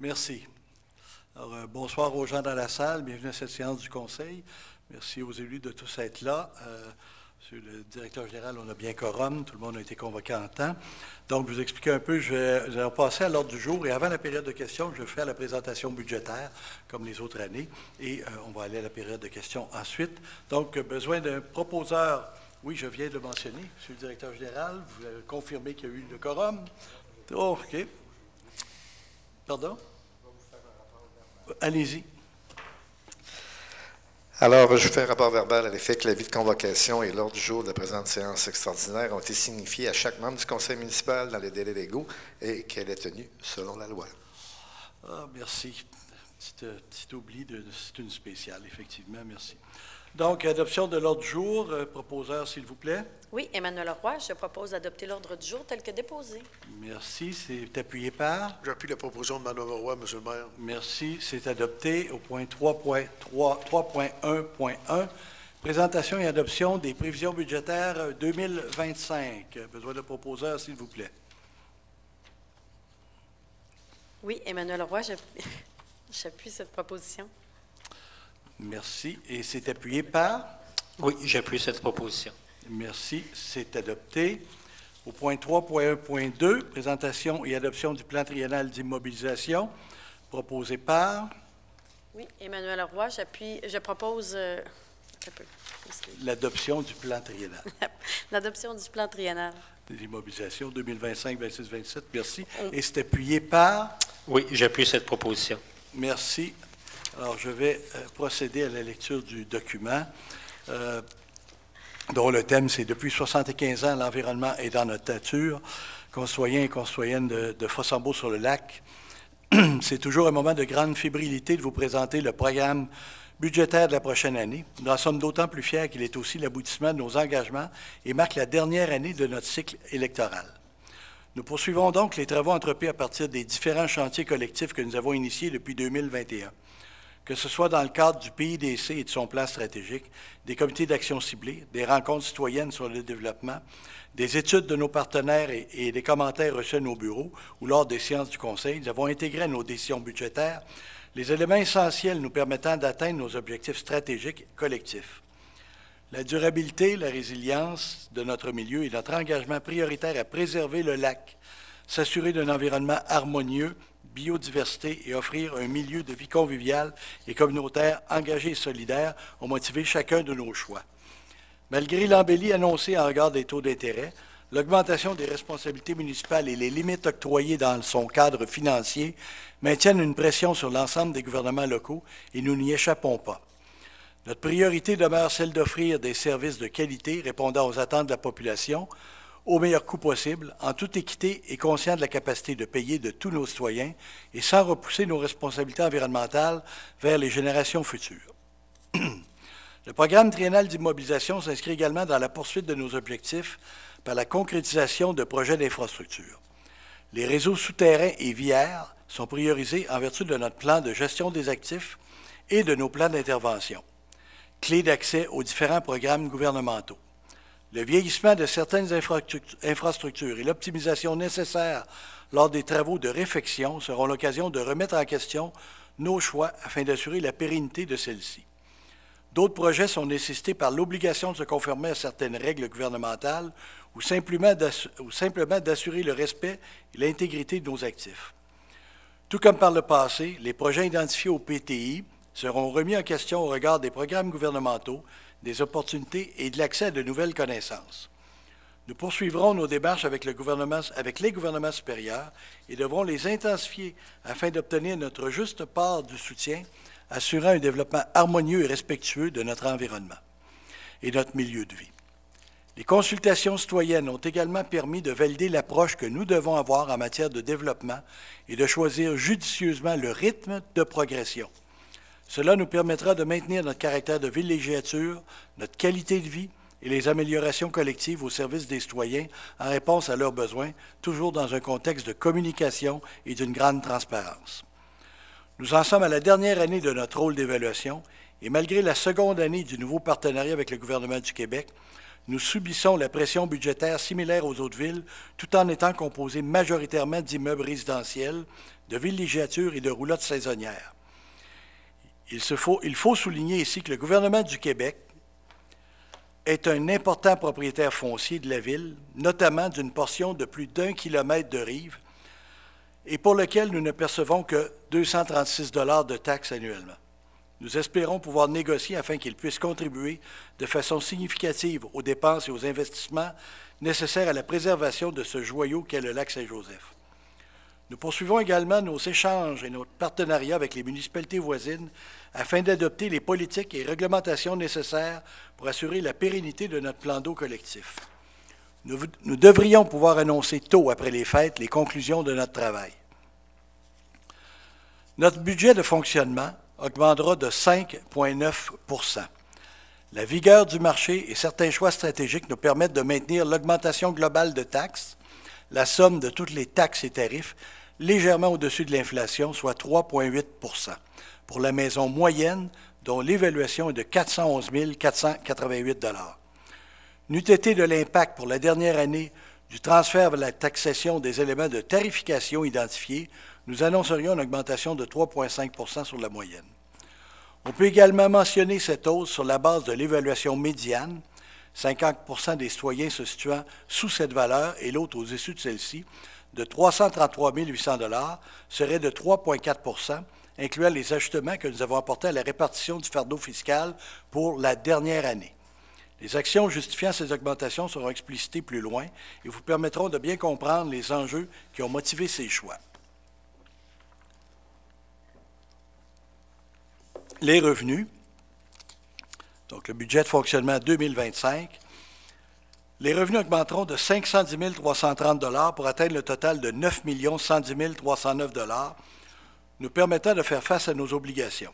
Merci. Alors, bonsoir aux gens dans la salle. Bienvenue à cette séance du Conseil. Merci aux élus de tous être là. Monsieur le directeur général, on a bien quorum. Tout le monde a été convoqué en temps. Donc, je vous expliquer un peu. Nous allons passer à l'ordre du jour. Et avant la période de questions, je fais la présentation budgétaire, comme les autres années. Et on va aller à la période de questions ensuite. Donc, besoin d'un proposeur. Oui, je viens de le mentionner. Monsieur le directeur général, vous avez confirmé qu'il y a eu le quorum. Oh, OK. Pardon? Allez-y. Alors, je fais un rapport verbal à l'effet que l'avis de convocation et l'ordre du jour de la présente séance extraordinaire ont été signifiés à chaque membre du conseil municipal dans les délais légaux et qu'elle est tenue selon la loi. Ah, merci. Petit oubli, c'est une spéciale, effectivement. Merci. Donc, adoption de l'ordre du jour. Proposeur, s'il vous plaît. Oui, Emmanuel Roy, je propose d'adopter l'ordre du jour tel que déposé. Merci. C'est appuyé par? J'appuie la proposition de Mme Roy, M. le maire. Merci. C'est adopté au point 3.1.1. Présentation et adoption des prévisions budgétaires 2025. Besoin de proposeur, s'il vous plaît. Oui, Emmanuel Roy, j'appuie cette proposition. Merci. Et c'est appuyé par? Oui, j'appuie cette proposition. Merci. C'est adopté. Au point 3.1.2, présentation et adoption du plan triennal d'immobilisation, proposé par? Oui, Emmanuel Roy, je propose L'adoption du plan triennal. L'adoption du plan triennal. L'immobilisation 2025, 26, 27. Merci. Et c'est appuyé par? Oui, j'appuie cette proposition. Merci. Alors, je vais procéder à la lecture du document, dont le thème, c'est « Depuis 75 ans, l'environnement est dans notre nature ». Concitoyens et concitoyennes de Fossambeau-sur-le-Lac, c'est toujours un moment de grande fébrilité de vous présenter le programme budgétaire de la prochaine année. Nous en sommes d'autant plus fiers qu'il est aussi l'aboutissement de nos engagements et marque la dernière année de notre cycle électoral. Nous poursuivrons donc les travaux entrepris à partir des différents chantiers collectifs que nous avons initiés depuis 2021. Que ce soit dans le cadre du PIDC et de son plan stratégique, des comités d'action ciblés, des rencontres citoyennes sur le développement, des études de nos partenaires et des commentaires reçus à nos bureaux ou lors des séances du Conseil, nous avons intégré à nos décisions budgétaires les éléments essentiels nous permettant d'atteindre nos objectifs stratégiques collectifs. La durabilité, la résilience de notre milieu et notre engagement prioritaire à préserver le lac, s'assurer d'un environnement harmonieux, biodiversité et offrir un milieu de vie convivial et communautaire engagé et solidaire ont motivé chacun de nos choix. Malgré l'embellie annoncée en regard des taux d'intérêt, l'augmentation des responsabilités municipales et les limites octroyées dans son cadre financier maintiennent une pression sur l'ensemble des gouvernements locaux et nous n'y échappons pas. Notre priorité demeure celle d'offrir des services de qualité répondant aux attentes de la population au meilleur coût possible, en toute équité et conscient de la capacité de payer de tous nos citoyens et sans repousser nos responsabilités environnementales vers les générations futures. Le programme triennal d'immobilisation s'inscrit également dans la poursuite de nos objectifs par la concrétisation de projets d'infrastructure. Les réseaux souterrains et viaires sont priorisés en vertu de notre plan de gestion des actifs et de nos plans d'intervention, clés d'accès aux différents programmes gouvernementaux. Le vieillissement de certaines infrastructures et l'optimisation nécessaire lors des travaux de réfection seront l'occasion de remettre en question nos choix afin d'assurer la pérennité de celles-ci. D'autres projets sont nécessités par l'obligation de se conformer à certaines règles gouvernementales ou simplement d'assurer le respect et l'intégrité de nos actifs. Tout comme par le passé, les projets identifiés au PTI seront remis en question au regard des programmes gouvernementaux, des opportunités et de l'accès à de nouvelles connaissances. Nous poursuivrons nos démarches avec les gouvernements supérieurs et devrons les intensifier afin d'obtenir notre juste part du soutien, assurant un développement harmonieux et respectueux de notre environnement et notre milieu de vie. Les consultations citoyennes ont également permis de valider l'approche que nous devons avoir en matière de développement et de choisir judicieusement le rythme de progression. Cela nous permettra de maintenir notre caractère de villégiature, notre qualité de vie et les améliorations collectives au service des citoyens en réponse à leurs besoins, toujours dans un contexte de communication et d'une grande transparence. Nous en sommes à la dernière année de notre rôle d'évaluation et malgré la seconde année du nouveau partenariat avec le gouvernement du Québec, nous subissons la pression budgétaire similaire aux autres villes, tout en étant composés majoritairement d'immeubles résidentiels, de villégiatures et de roulottes saisonnières. Il faut souligner ici que le gouvernement du Québec est un important propriétaire foncier de la ville, notamment d'une portion de plus d'1 kilomètre de rive, et pour lequel nous ne percevons que 236 $ de taxes annuellement. Nous espérons pouvoir négocier afin qu'il puisse contribuer de façon significative aux dépenses et aux investissements nécessaires à la préservation de ce joyau qu'est le lac Saint-Joseph. Nous poursuivons également nos échanges et notre partenariat avec les municipalités voisines afin d'adopter les politiques et réglementations nécessaires pour assurer la pérennité de notre plan d'eau collectif. Nous devrions pouvoir annoncer tôt après les fêtes les conclusions de notre travail. Notre budget de fonctionnement augmentera de 5,9 %. La vigueur du marché et certains choix stratégiques nous permettent de maintenir l'augmentation globale de taxes, la somme de toutes les taxes et tarifs, légèrement au-dessus de l'inflation, soit 3,8 % pour la maison moyenne, dont l'évaluation est de 411 488 $. N'eût été de l'impact pour la dernière année du transfert vers la taxation des éléments de tarification identifiés, nous annoncerions une augmentation de 3,5 % sur la moyenne. On peut également mentionner cette hausse sur la base de l'évaluation médiane, 50 % des citoyens se situant sous cette valeur et l'autre au-dessus de celle-ci, de 333 800 $ serait de 3,4 %, incluant les ajustements que nous avons apportés à la répartition du fardeau fiscal pour la dernière année. Les actions justifiant ces augmentations seront explicitées plus loin et vous permettront de bien comprendre les enjeux qui ont motivé ces choix. Les revenus, donc le budget de fonctionnement 2025, les revenus augmenteront de 510 330 $ pour atteindre le total de 9 110 309 $, nous permettant de faire face à nos obligations.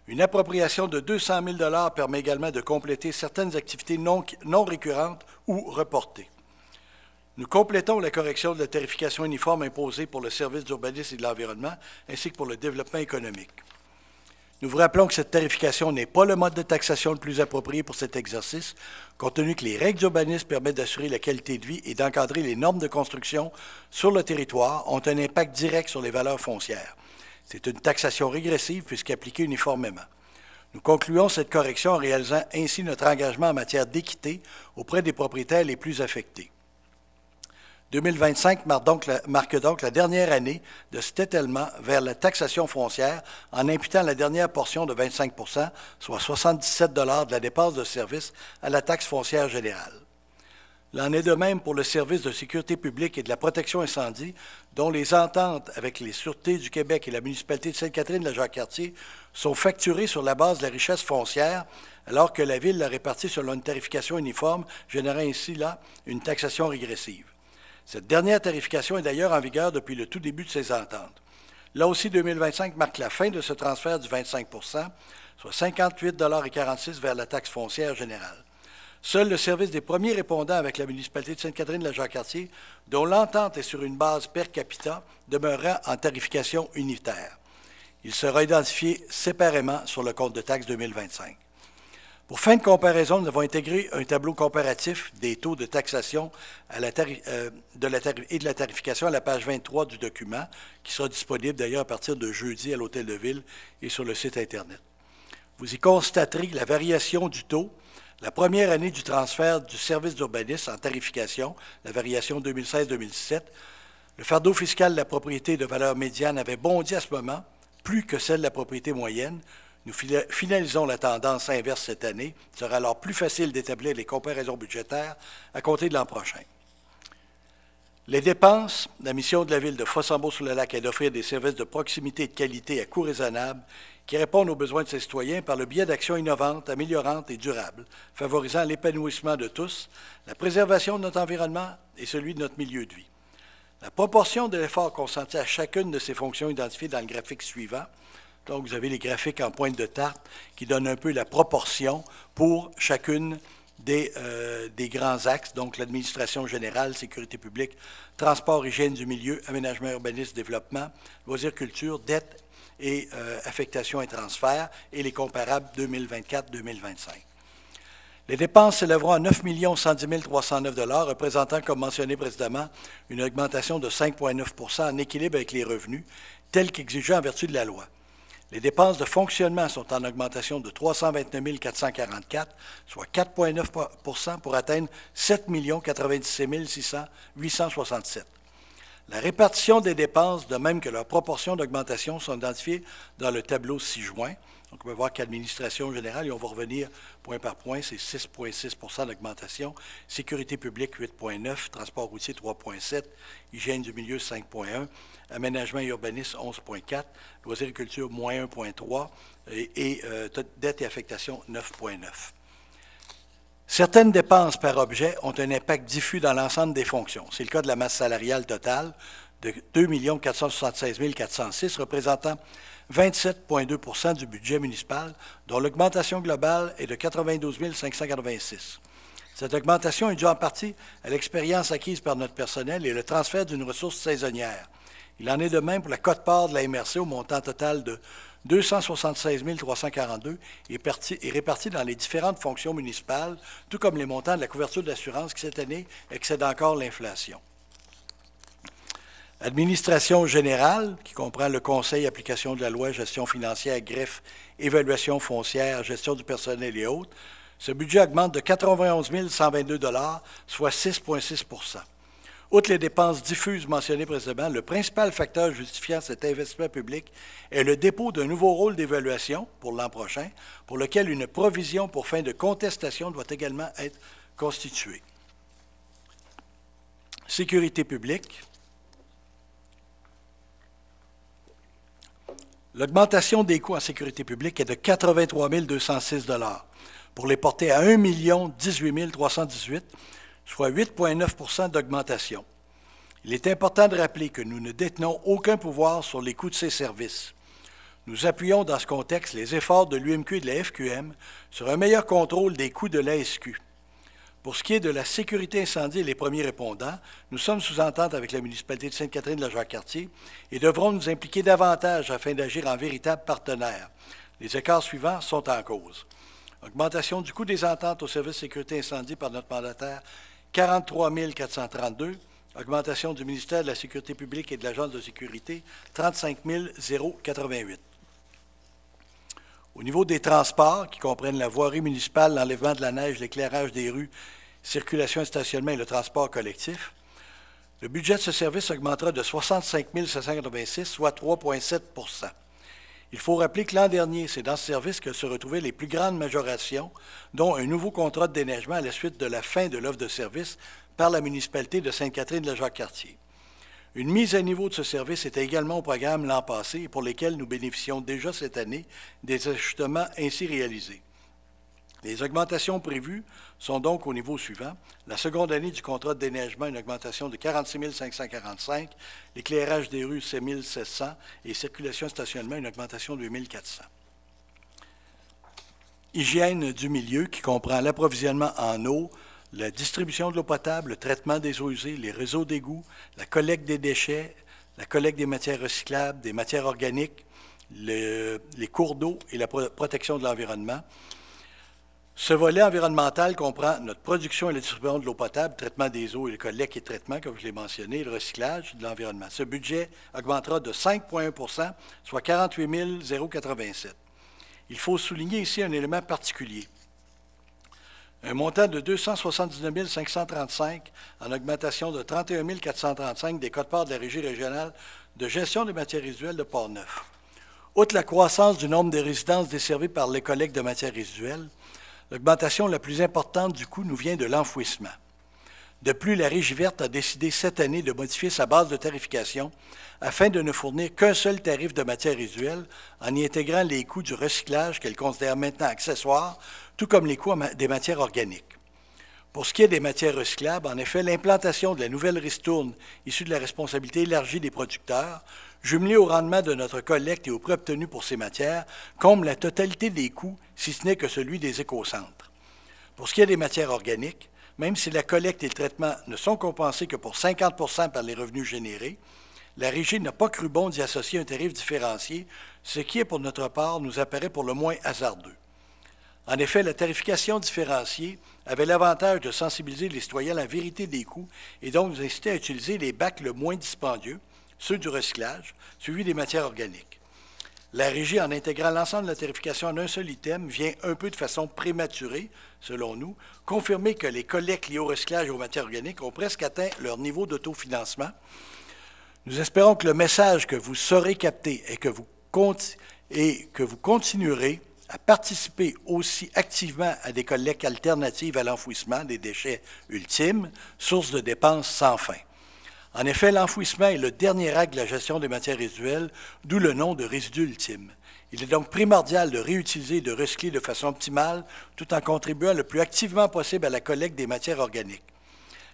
Une appropriation de 200 000 $ permet également de compléter certaines activités non récurrentes ou reportées. Nous complétons la correction de la tarification uniforme imposée pour le service d'urbanisme et de l'environnement, ainsi que pour le développement économique. Nous vous rappelons que cette tarification n'est pas le mode de taxation le plus approprié pour cet exercice, compte tenu que les règles d'urbanisme permettent d'assurer la qualité de vie et d'encadrer les normes de construction sur le territoire, ont un impact direct sur les valeurs foncières. C'est une taxation régressive puisqu'appliquée uniformément. Nous concluons cette correction en réalisant ainsi notre engagement en matière d'équité auprès des propriétaires les plus affectés. 2025 marque donc la dernière année de cet étalement vers la taxation foncière en imputant la dernière portion de 25 %, soit 77 $ de la dépense de service à la taxe foncière générale. Il en est de même pour le service de sécurité publique et de la protection incendie, dont les ententes avec les Sûretés du Québec et la municipalité de Sainte-Catherine-de-la-Jacques-Cartier sont facturées sur la base de la richesse foncière, alors que la Ville l'a répartie selon une tarification uniforme, générant ainsi là une taxation régressive. Cette dernière tarification est d'ailleurs en vigueur depuis le tout début de ces ententes. Là aussi, 2025 marque la fin de ce transfert du 25 %, soit 58,46 $ vers la taxe foncière générale. Seul le service des premiers répondants avec la municipalité de Sainte-Catherine-de-la-Jacques-Cartier, dont l'entente est sur une base per capita, demeurera en tarification unitaire. Il sera identifié séparément sur le compte de taxe 2025. Pour fin de comparaison, nous avons intégré un tableau comparatif des taux de taxation et de la tarification à la page 23 du document, qui sera disponible d'ailleurs à partir de jeudi à l'Hôtel de Ville et sur le site Internet. Vous y constaterez la variation du taux. La première année du transfert du service d'urbanisme en tarification, la variation 2016-2017, le fardeau fiscal de la propriété de valeur médiane avait bondi à ce moment, plus que celle de la propriété moyenne. Nous finalisons la tendance inverse cette année. Il sera alors plus facile d'établir les comparaisons budgétaires à compter de l'an prochain. Les dépenses, la mission de la Ville de Fossambeau-sur-le-Lac est d'offrir des services de proximité et de qualité à coût raisonnable qui répondent aux besoins de ses citoyens par le biais d'actions innovantes, améliorantes et durables, favorisant l'épanouissement de tous, la préservation de notre environnement et celui de notre milieu de vie. La proportion de l'effort consenti à chacune de ces fonctions identifiées dans le graphique suivant, donc vous avez les graphiques en pointe de tarte qui donnent un peu la proportion pour chacune des grands axes, donc l'administration générale, sécurité publique, transport, hygiène du milieu, aménagement, urbanisme, développement, loisirs, culture, dette et affectation et transfert, et les comparables 2024-2025. Les dépenses s'élèveront à 9 110 309 $, représentant, comme mentionné précédemment, une augmentation de 5,9 % en équilibre avec les revenus, tels qu'exigés en vertu de la loi. Les dépenses de fonctionnement sont en augmentation de 329 444, soit 4,9 % pour atteindre 7 097 867. La répartition des dépenses, de même que leur proportion d'augmentation, sont identifiées dans le tableau ci-joint. Donc, on peut voir qu'administration générale, et on va revenir point par point, c'est 6,6 % d'augmentation, sécurité publique 8,9, transport routier 3,7, hygiène du milieu 5,1, aménagement et urbanisme 11,4, loisirs et culture moins 1,3 et dette et affectation 9,9. Certaines dépenses par objet ont un impact diffus dans l'ensemble des fonctions. C'est le cas de la masse salariale totale de 2 476 406, représentant 27,2 % du budget municipal, dont l'augmentation globale est de 92 586. Cette augmentation est due en partie à l'expérience acquise par notre personnel et le transfert d'une ressource saisonnière. Il en est de même pour la quote-part de la MRC au montant total de 276 342 et répartis dans les différentes fonctions municipales, tout comme les montants de la couverture d'assurance qui, cette année, excèdent encore l'inflation. Administration générale, qui comprend le conseil, application de la loi, gestion financière, greffe, évaluation foncière, gestion du personnel et autres, ce budget augmente de 91 122 $, soit 6,6 %. Outre les dépenses diffuses mentionnées précédemment, le principal facteur justifiant cet investissement public est le dépôt d'un nouveau rôle d'évaluation pour l'an prochain, pour lequel une provision pour fin de contestation doit également être constituée. Sécurité publique. L'augmentation des coûts en sécurité publique est de 83 206 $, pour les porter à 1 018 318 $, soit 8,9 % d'augmentation. Il est important de rappeler que nous ne détenons aucun pouvoir sur les coûts de ces services. Nous appuyons dans ce contexte les efforts de l'UMQ et de la FQM sur un meilleur contrôle des coûts de l'ASQ. Pour ce qui est de la sécurité incendie et les premiers répondants, nous sommes sous entente avec la municipalité de Sainte-Catherine-de-la-Jacques-Cartier et devrons nous impliquer davantage afin d'agir en véritable partenaire. Les écarts suivants sont en cause. Augmentation du coût des ententes au service de sécurité incendie par notre mandataire, 43 432. Augmentation du ministère de la Sécurité publique et de l'Agence de sécurité, 35 088. Au niveau des transports, qui comprennent la voirie municipale, l'enlèvement de la neige, l'éclairage des rues, circulation et stationnement et le transport collectif, le budget de ce service augmentera de 65 786, soit 3,7 %. Il faut rappeler que l'an dernier, c'est dans ce service que se retrouvaient les plus grandes majorations, dont un nouveau contrat de déneigement à la suite de la fin de l'offre de service par la municipalité de Sainte-Catherine-de-la-Jacques-Cartier. Une mise à niveau de ce service était également au programme l'an passé et pour lesquels nous bénéficions déjà cette année des ajustements ainsi réalisés. Les augmentations prévues sont donc au niveau suivant. La seconde année du contrat de déneigement, une augmentation de 46 545, l'éclairage des rues, 7 700 et circulation et stationnement, une augmentation de 8 400. Hygiène du milieu, qui comprend l'approvisionnement en eau, la distribution de l'eau potable, le traitement des eaux usées, les réseaux d'égouts, la collecte des déchets, la collecte des matières recyclables, des matières organiques, les cours d'eau et la protection de l'environnement. Ce volet environnemental comprend notre production et la distribution de l'eau potable, traitement des eaux et le collecte et traitement, comme je l'ai mentionné, et le recyclage de l'environnement. Ce budget augmentera de 5,1 %, soit 48 087. Il faut souligner ici un élément particulier. Un montant de 279 535 en augmentation de 31 435 des quotes-parts de la Régie régionale de gestion des matières résiduelles de Port-Neuf. Outre la croissance du nombre de résidences desservies par les collectes de matières résiduelles, l'augmentation la plus importante du coût nous vient de l'enfouissement. De plus, la Régie verte a décidé cette année de modifier sa base de tarification afin de ne fournir qu'un seul tarif de matières résiduelles en y intégrant les coûts du recyclage qu'elle considère maintenant accessoires, tout comme les coûts des matières organiques. Pour ce qui est des matières recyclables, en effet, l'implantation de la nouvelle ristourne issue de la responsabilité élargie des producteurs, jumelée au rendement de notre collecte et au prix obtenu pour ces matières, comble la totalité des coûts, si ce n'est que celui des écocentres. Pour ce qui est des matières organiques, même si la collecte et le traitement ne sont compensés que pour 50 % par les revenus générés, la Régie n'a pas cru bon d'y associer un tarif différencié, ce qui, pour notre part, nous apparaît pour le moins hasardeux. En effet, la tarification différenciée avait l'avantage de sensibiliser les citoyens à la vérité des coûts et donc nous inciter à utiliser les bacs le moins dispendieux, ceux du recyclage, suivis des matières organiques. La Régie, en intégrant l'ensemble de la tarification en un seul item, vient un peu de façon prématurée, selon nous, confirmer que les collectes liées au recyclage et aux matières organiques ont presque atteint leur niveau d'autofinancement. Nous espérons que le message que vous saurez capter et que vous continuerez à participer aussi activement à des collectes alternatives à l'enfouissement des déchets ultimes, source de dépenses sans fin. En effet, l'enfouissement est le dernier acte de la gestion des matières résiduelles, d'où le nom de résidus ultimes. Il est donc primordial de réutiliser et de recycler de façon optimale, tout en contribuant le plus activement possible à la collecte des matières organiques.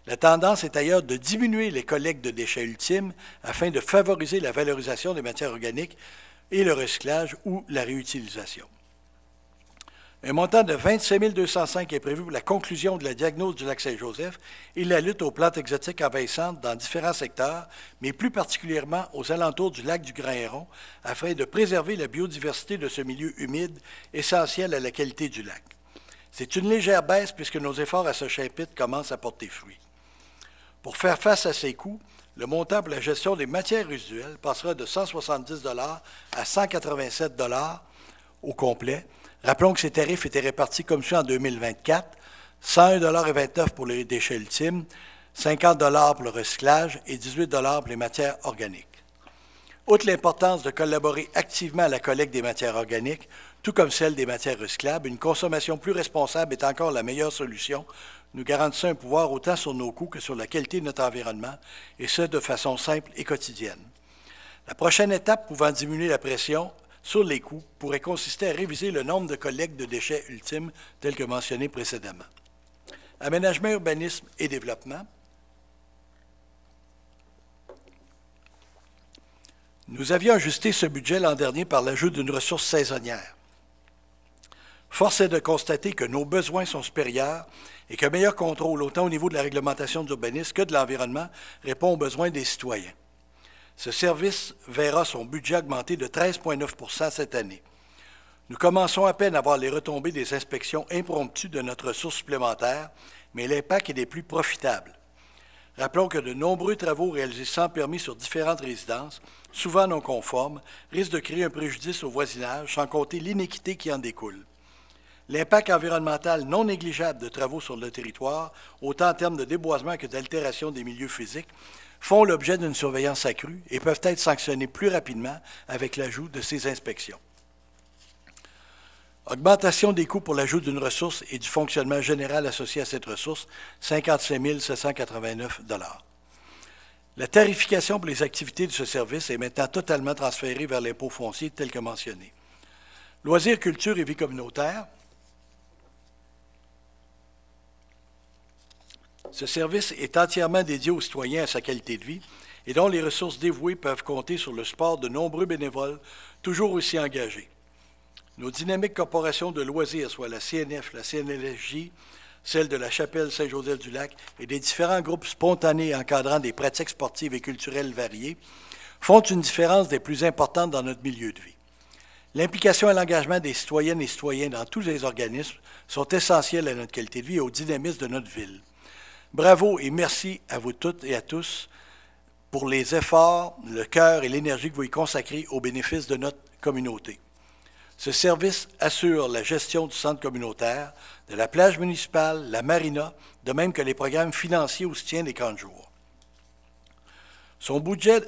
La tendance est ailleurs de diminuer les collectes de déchets ultimes afin de favoriser la valorisation des matières organiques et le recyclage ou la réutilisation. Un montant de 25 205 est prévu pour la conclusion de la diagnose du lac Saint-Joseph et la lutte aux plantes exotiques envahissantes dans différents secteurs, mais plus particulièrement aux alentours du lac du Grand-Héron, afin de préserver la biodiversité de ce milieu humide essentiel à la qualité du lac. C'est une légère baisse puisque nos efforts à ce chapitre commencent à porter fruit. Pour faire face à ces coûts, le montant pour la gestion des matières résiduelles passera de 170 à 187 au complet. Rappelons que ces tarifs étaient répartis comme suit en 2024, 101,29 $ pour les déchets ultimes, 50 $ pour le recyclage et 18 $ pour les matières organiques. Outre l'importance de collaborer activement à la collecte des matières organiques, tout comme celle des matières recyclables, une consommation plus responsable est encore la meilleure solution, nous garantissant un pouvoir autant sur nos coûts que sur la qualité de notre environnement, et ce, de façon simple et quotidienne. La prochaine étape pouvant diminuer la pression sur les coûts pourrait consister à réviser le nombre de collectes de déchets ultimes tel que mentionné précédemment. Aménagement, urbanisme et développement. Nous avions ajusté ce budget l'an dernier par l'ajout d'une ressource saisonnière. Force est de constater que nos besoins sont supérieurs et qu'un meilleur contrôle, autant au niveau de la réglementation de l'urbanisme que de l'environnement, répond aux besoins des citoyens. Ce service verra son budget augmenter de 13,9 % cette année. Nous commençons à peine à voir les retombées des inspections impromptues de notre ressource supplémentaire, mais l'impact est des plus profitables. Rappelons que de nombreux travaux réalisés sans permis sur différentes résidences, souvent non conformes, risquent de créer un préjudice au voisinage, sans compter l'inéquité qui en découle. L'impact environnemental non négligeable de travaux sur le territoire, autant en termes de déboisement que d'altération des milieux physiques, font l'objet d'une surveillance accrue et peuvent être sanctionnés plus rapidement avec l'ajout de ces inspections. Augmentation des coûts pour l'ajout d'une ressource et du fonctionnement général associé à cette ressource, 55 789 $. La tarification pour les activités de ce service est maintenant totalement transférée vers l'impôt foncier tel que mentionné. Loisirs, culture et vie communautaire. Ce service est entièrement dédié aux citoyens et à sa qualité de vie et dont les ressources dévouées peuvent compter sur le support de nombreux bénévoles toujours aussi engagés. Nos dynamiques corporations de loisirs, soit la CNF, la CNLSJ, celle de la Chapelle Saint-Joseph-du-Lac et des différents groupes spontanés encadrant des pratiques sportives et culturelles variées, font une différence des plus importantes dans notre milieu de vie. L'implication et l'engagement des citoyennes et citoyens dans tous les organismes sont essentiels à notre qualité de vie et au dynamisme de notre ville. Bravo et merci à vous toutes et à tous pour les efforts, le cœur et l'énergie que vous y consacrez au bénéfice de notre communauté. Ce service assure la gestion du centre communautaire, de la plage municipale, la marina, de même que les programmes financiers au soutien des camps de jour. Son budget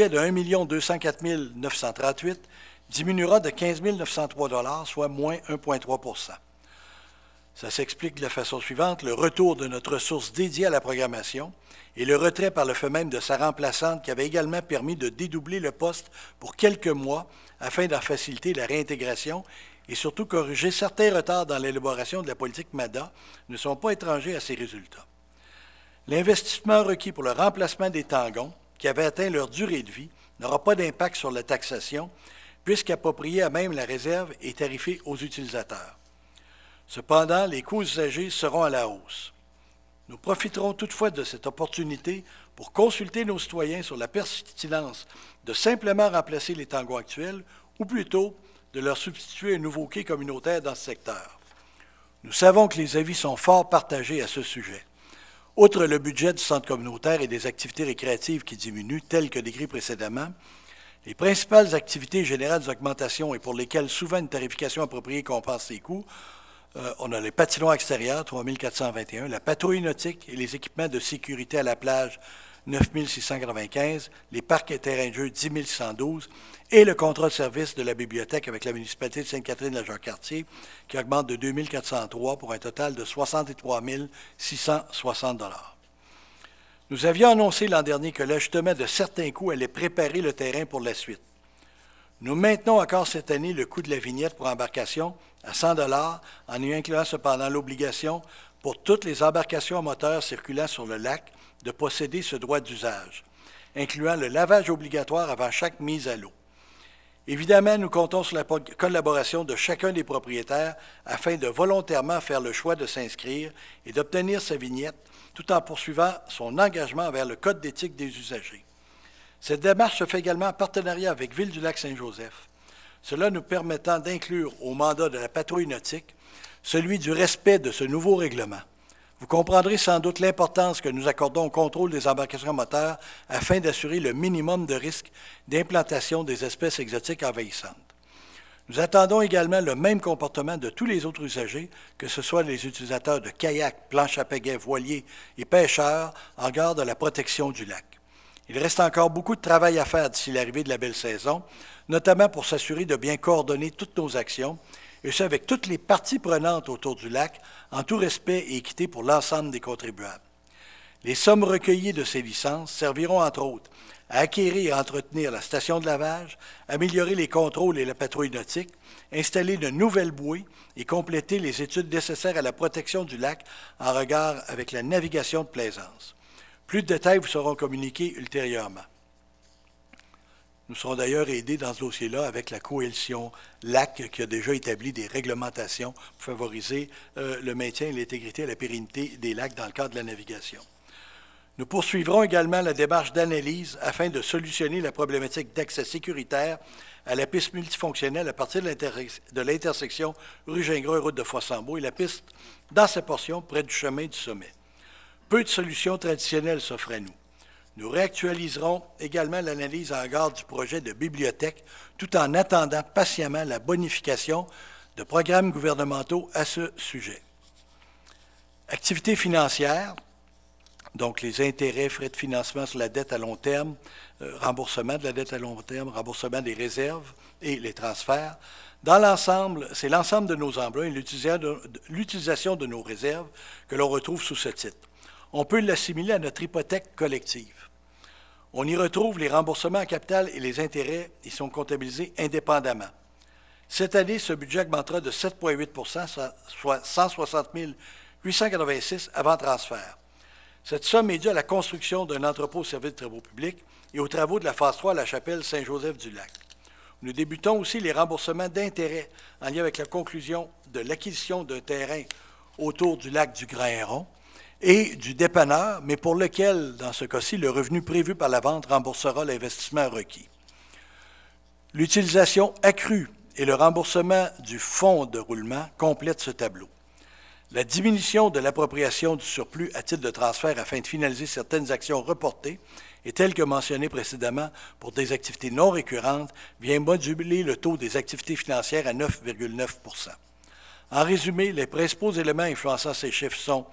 de 1 204 938 diminuera de 15 903 $, soit moins 1,3 %. Ça s'explique de la façon suivante, le retour de notre ressource dédiée à la programmation et le retrait par le fait même de sa remplaçante qui avait également permis de dédoubler le poste pour quelques mois afin d'en faciliter la réintégration et surtout corriger certains retards dans l'élaboration de la politique MADA ne sont pas étrangers à ces résultats. L'investissement requis pour le remplacement des tangons, qui avaient atteint leur durée de vie, n'aura pas d'impact sur la taxation, puisqu'approprié à même la réserve et tarifé aux utilisateurs. Cependant, les coûts usagés seront à la hausse. Nous profiterons toutefois de cette opportunité pour consulter nos citoyens sur la pertinence de simplement remplacer les tangons actuels ou plutôt de leur substituer un nouveau quai communautaire dans ce secteur. Nous savons que les avis sont fort partagés à ce sujet. Outre le budget du centre communautaire et des activités récréatives qui diminuent, telles que décrit précédemment, les principales activités générales des augmentations et pour lesquelles souvent une tarification appropriée compense les coûts, on a les patinoires extérieurs, 3 421, la patrouille nautique et les équipements de sécurité à la plage, 9 695, les parcs et terrains de jeu, 10 612, et le contrat de service de la bibliothèque avec la municipalité de Sainte-Catherine-la-Jacques-Cartier, qui augmente de 2 403 pour un total de 63 660 $. Nous avions annoncé l'an dernier que l'ajustement de certains coûts allait préparer le terrain pour la suite. Nous maintenons encore cette année le coût de la vignette pour embarcation à 100 $ en y incluant cependant l'obligation pour toutes les embarcations à moteur circulant sur le lac de posséder ce droit d'usage, incluant le lavage obligatoire avant chaque mise à l'eau. Évidemment, nous comptons sur la collaboration de chacun des propriétaires afin de volontairement faire le choix de s'inscrire et d'obtenir sa vignette tout en poursuivant son engagement envers le Code d'éthique des usagers. Cette démarche se fait également en partenariat avec Ville-du-Lac-Saint-Joseph, cela nous permettant d'inclure au mandat de la patrouille nautique celui du respect de ce nouveau règlement. Vous comprendrez sans doute l'importance que nous accordons au contrôle des embarcations à moteur afin d'assurer le minimum de risque d'implantation des espèces exotiques envahissantes. Nous attendons également le même comportement de tous les autres usagers, que ce soit les utilisateurs de kayaks, planches à pagaie, voiliers et pêcheurs en garde de la protection du lac. Il reste encore beaucoup de travail à faire d'ici l'arrivée de la belle saison, notamment pour s'assurer de bien coordonner toutes nos actions, et ce avec toutes les parties prenantes autour du lac, en tout respect et équité pour l'ensemble des contribuables. Les sommes recueillies de ces licences serviront, entre autres, à acquérir et entretenir la station de lavage, améliorer les contrôles et la patrouille nautique, installer de nouvelles bouées et compléter les études nécessaires à la protection du lac en regard avec la navigation de plaisance. Plus de détails vous seront communiqués ultérieurement. Nous serons d'ailleurs aidés dans ce dossier-là avec la coalition LAC qui a déjà établi des réglementations pour favoriser le maintien, l'intégrité et la pérennité des lacs dans le cadre de la navigation. Nous poursuivrons également la démarche d'analyse afin de solutionner la problématique d'accès sécuritaire à la piste multifonctionnelle à partir de l'intersection rue Gingras et route de Fossambeau et la piste dans sa portion près du chemin du sommet. Peu de solutions traditionnelles s'offrent à nous. Nous réactualiserons également l'analyse en garde du projet de bibliothèque tout en attendant patiemment la bonification de programmes gouvernementaux à ce sujet. Activités financières, donc les intérêts, frais de financement sur la dette à long terme, remboursement de la dette à long terme, remboursement des réserves et les transferts. Dans l'ensemble, c'est l'ensemble de nos emprunts et l'utilisation de nos réserves que l'on retrouve sous ce titre. On peut l'assimiler à notre hypothèque collective. On y retrouve les remboursements en capital et les intérêts, ils sont comptabilisés indépendamment. Cette année, ce budget augmentera de 7,8 soit 160 886 avant transfert. Cette somme est due à la construction d'un entrepôt au service de travaux publics et aux travaux de la phase 3 à la chapelle Saint-Joseph-du-Lac. Nous débutons aussi les remboursements d'intérêts en lien avec la conclusion de l'acquisition d'un terrain autour du lac du Grand-Héron et du dépanneur, mais pour lequel, dans ce cas-ci, le revenu prévu par la vente remboursera l'investissement requis. L'utilisation accrue et le remboursement du fonds de roulement complètent ce tableau. La diminution de l'appropriation du surplus à titre de transfert afin de finaliser certaines actions reportées et telles que mentionnées précédemment pour des activités non récurrentes vient moduler le taux des activités financières à 9,9 %. En résumé, les principaux éléments influençant ces chiffres sont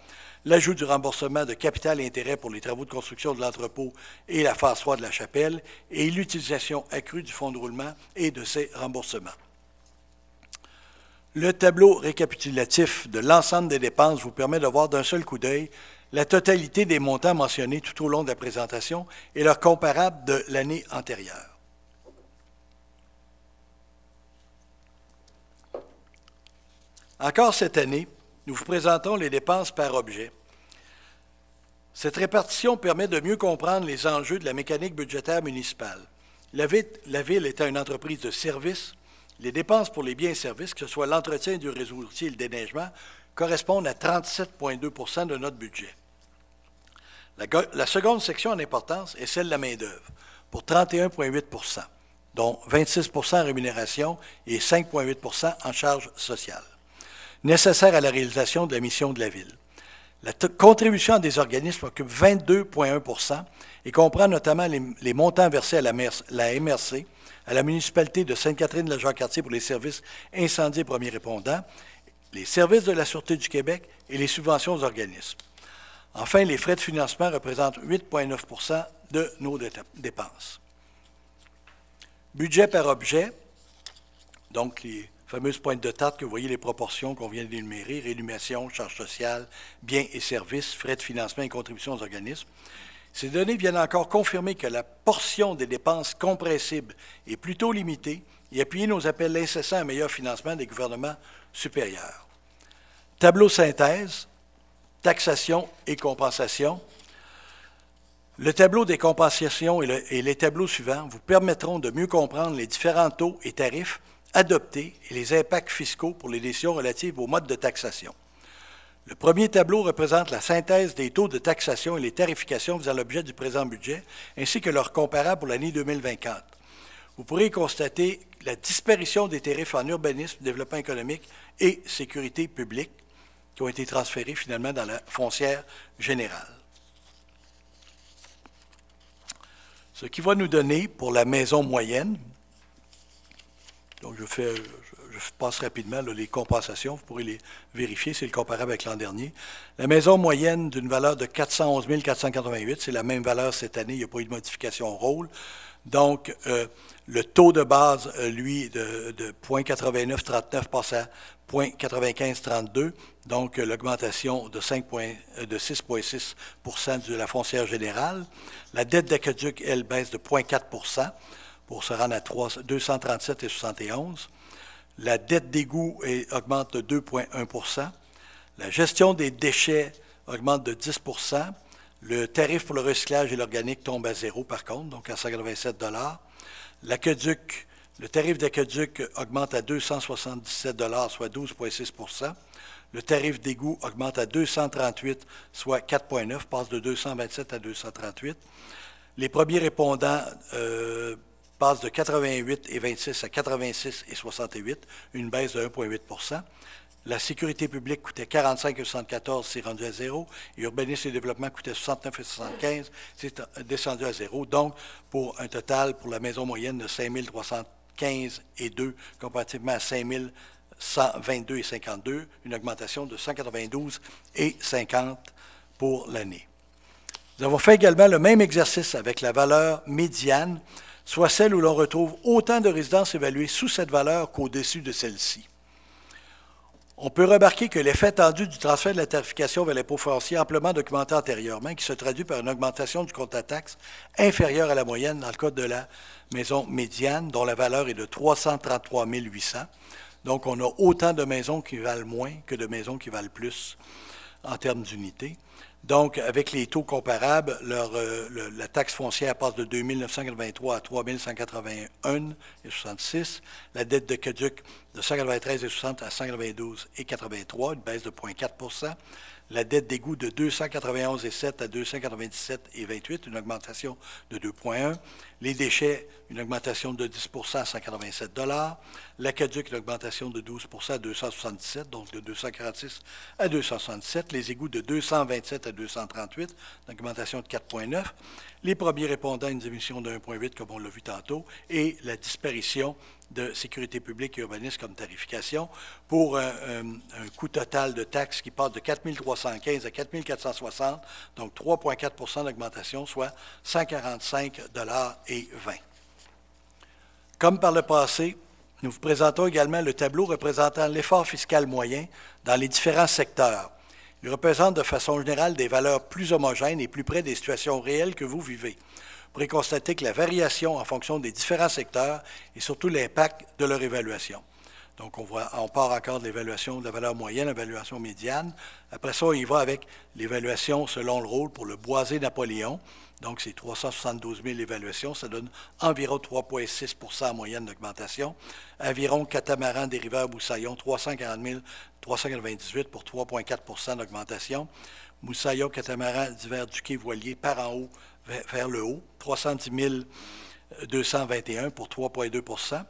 l'ajout du remboursement de capital et intérêts pour les travaux de construction de l'entrepôt et la phase 3 de la chapelle et l'utilisation accrue du fonds de roulement et de ses remboursements. Le tableau récapitulatif de l'ensemble des dépenses vous permet de voir d'un seul coup d'œil la totalité des montants mentionnés tout au long de la présentation et leur comparable de l'année antérieure. Encore cette année, nous vous présentons les dépenses par objet. Cette répartition permet de mieux comprendre les enjeux de la mécanique budgétaire municipale. La Ville étant une entreprise de services, les dépenses pour les biens et services, que ce soit l'entretien du réseau routier et le déneigement, correspondent à 37,2 % de notre budget. La seconde section en importance est celle de la main-d'œuvre, pour 31,8 %, dont 26 % en rémunération et 5,8 % en charges sociales. nécessaires à la réalisation de la mission de la Ville. La contribution des organismes occupe 22,1 et comprend notamment les montants versés à la MRC, à la municipalité de Sainte-Catherine-de-la-Jacques-Cartier pour les services incendie et premiers répondants, les services de la Sûreté du Québec et les subventions aux organismes. Enfin, les frais de financement représentent 8,9 de nos dépenses. Budget par objet, donc les fameuses pointes de tarte que vous voyez, les proportions qu'on vient d'énumérer, rémunération, charges sociales, biens et services, frais de financement et contributions aux organismes. Ces données viennent encore confirmer que la portion des dépenses compressibles est plutôt limitée et appuyer nos appels incessants à un meilleur financement des gouvernements supérieurs. Tableau synthèse, taxation et compensation. Le tableau des compensations et les tableaux suivants vous permettront de mieux comprendre les différents taux et tarifs adoptés et les impacts fiscaux pour les décisions relatives au mode de taxation. Le premier tableau représente la synthèse des taux de taxation et les tarifications faisant l'objet du présent budget, ainsi que leur comparable pour l'année 2024. Vous pourrez constater la disparition des tarifs en urbanisme, développement économique et sécurité publique qui ont été transférés finalement dans la foncière générale. Ce qui va nous donner pour la maison moyenne, donc je passe rapidement là, les compensations, vous pourrez les vérifier, c'est le comparable avec l'an dernier. La maison moyenne d'une valeur de 411 488, c'est la même valeur cette année, il n'y a pas eu de modification au rôle. Donc, le taux de base, lui, de 0,8939 passe à 0,9532, donc l'augmentation de 6,6 de la foncière générale. La dette d'aqueduc, elle, baisse de 0,4 pour se rendre à 237,71. La dette d'égout augmente de 2,1 La gestion des déchets augmente de 10 Le tarif pour le recyclage et l'organique tombe à zéro, par contre, donc à 187 $. L'aqueduc, le tarif d'aqueduc augmente à 277 $, soit 12,6 Le tarif d'égout augmente à 238, soit 4,9 passe de 227 à 238 Les premiers répondants passent de 88,26 à 86,68, une baisse de 1,8 La sécurité publique coûtait 45,74, c'est rendu à zéro. Et urbanisme et développement coûtait 69,75, c'est descendu à zéro. Donc, pour un total pour la maison moyenne de 5 315,2 comparativement à 5 122,52, une augmentation de 192,50 pour l'année. Nous avons fait également le même exercice avec la valeur médiane, soit celle où l'on retrouve autant de résidences évaluées sous cette valeur qu'au-dessus de celle-ci. On peut remarquer que l'effet tendu du transfert de la tarification vers l'impôt foncier amplement documenté antérieurement, qui se traduit par une augmentation du compte à taxe inférieure à la moyenne dans le cas de la maison médiane, dont la valeur est de 333 800. Donc, on a autant de maisons qui valent moins que de maisons qui valent plus en termes d'unités. Donc, avec les taux comparables, la taxe foncière passe de 2 983 à 3 181,66. La dette de Caduc de 193,60 à 192,83, une baisse de 0,4 La dette d'égout de 291,7 à 297,28, une augmentation de 2,1 Les déchets, une augmentation de 10 à 187 $. L'Aqueduc, une augmentation de 12 à 277, donc de 246 à 267. Les égouts de 227 à 238, une augmentation de 4,9 Les premiers répondants, une diminution de 1,8 comme on l'a vu tantôt, et la disparition de sécurité publique et urbanisme comme tarification pour un coût total de taxes qui passe de 4 315 à 4 460, donc 3,4 d'augmentation, soit 145,20 Comme par le passé, nous vous présentons également le tableau représentant l'effort fiscal moyen dans les différents secteurs. Il représente de façon générale des valeurs plus homogènes et plus près des situations réelles que vous vivez. Vous pourrez constater que la variation en fonction des différents secteurs et surtout l'impact de leur évaluation. Donc, on part encore de l'évaluation de la valeur moyenne, l'évaluation médiane. Après ça, on y va avec l'évaluation selon le rôle pour le boisé Napoléon. Donc, c'est 372 000 évaluations. Ça donne environ 3,6 en moyenne d'augmentation. Aviron catamaran dériveur Moussaillon, 340 398 pour 3,4 d'augmentation. Moussaillon catamaran divers du quai voilier par en haut vers le haut, 310 221 pour 3,2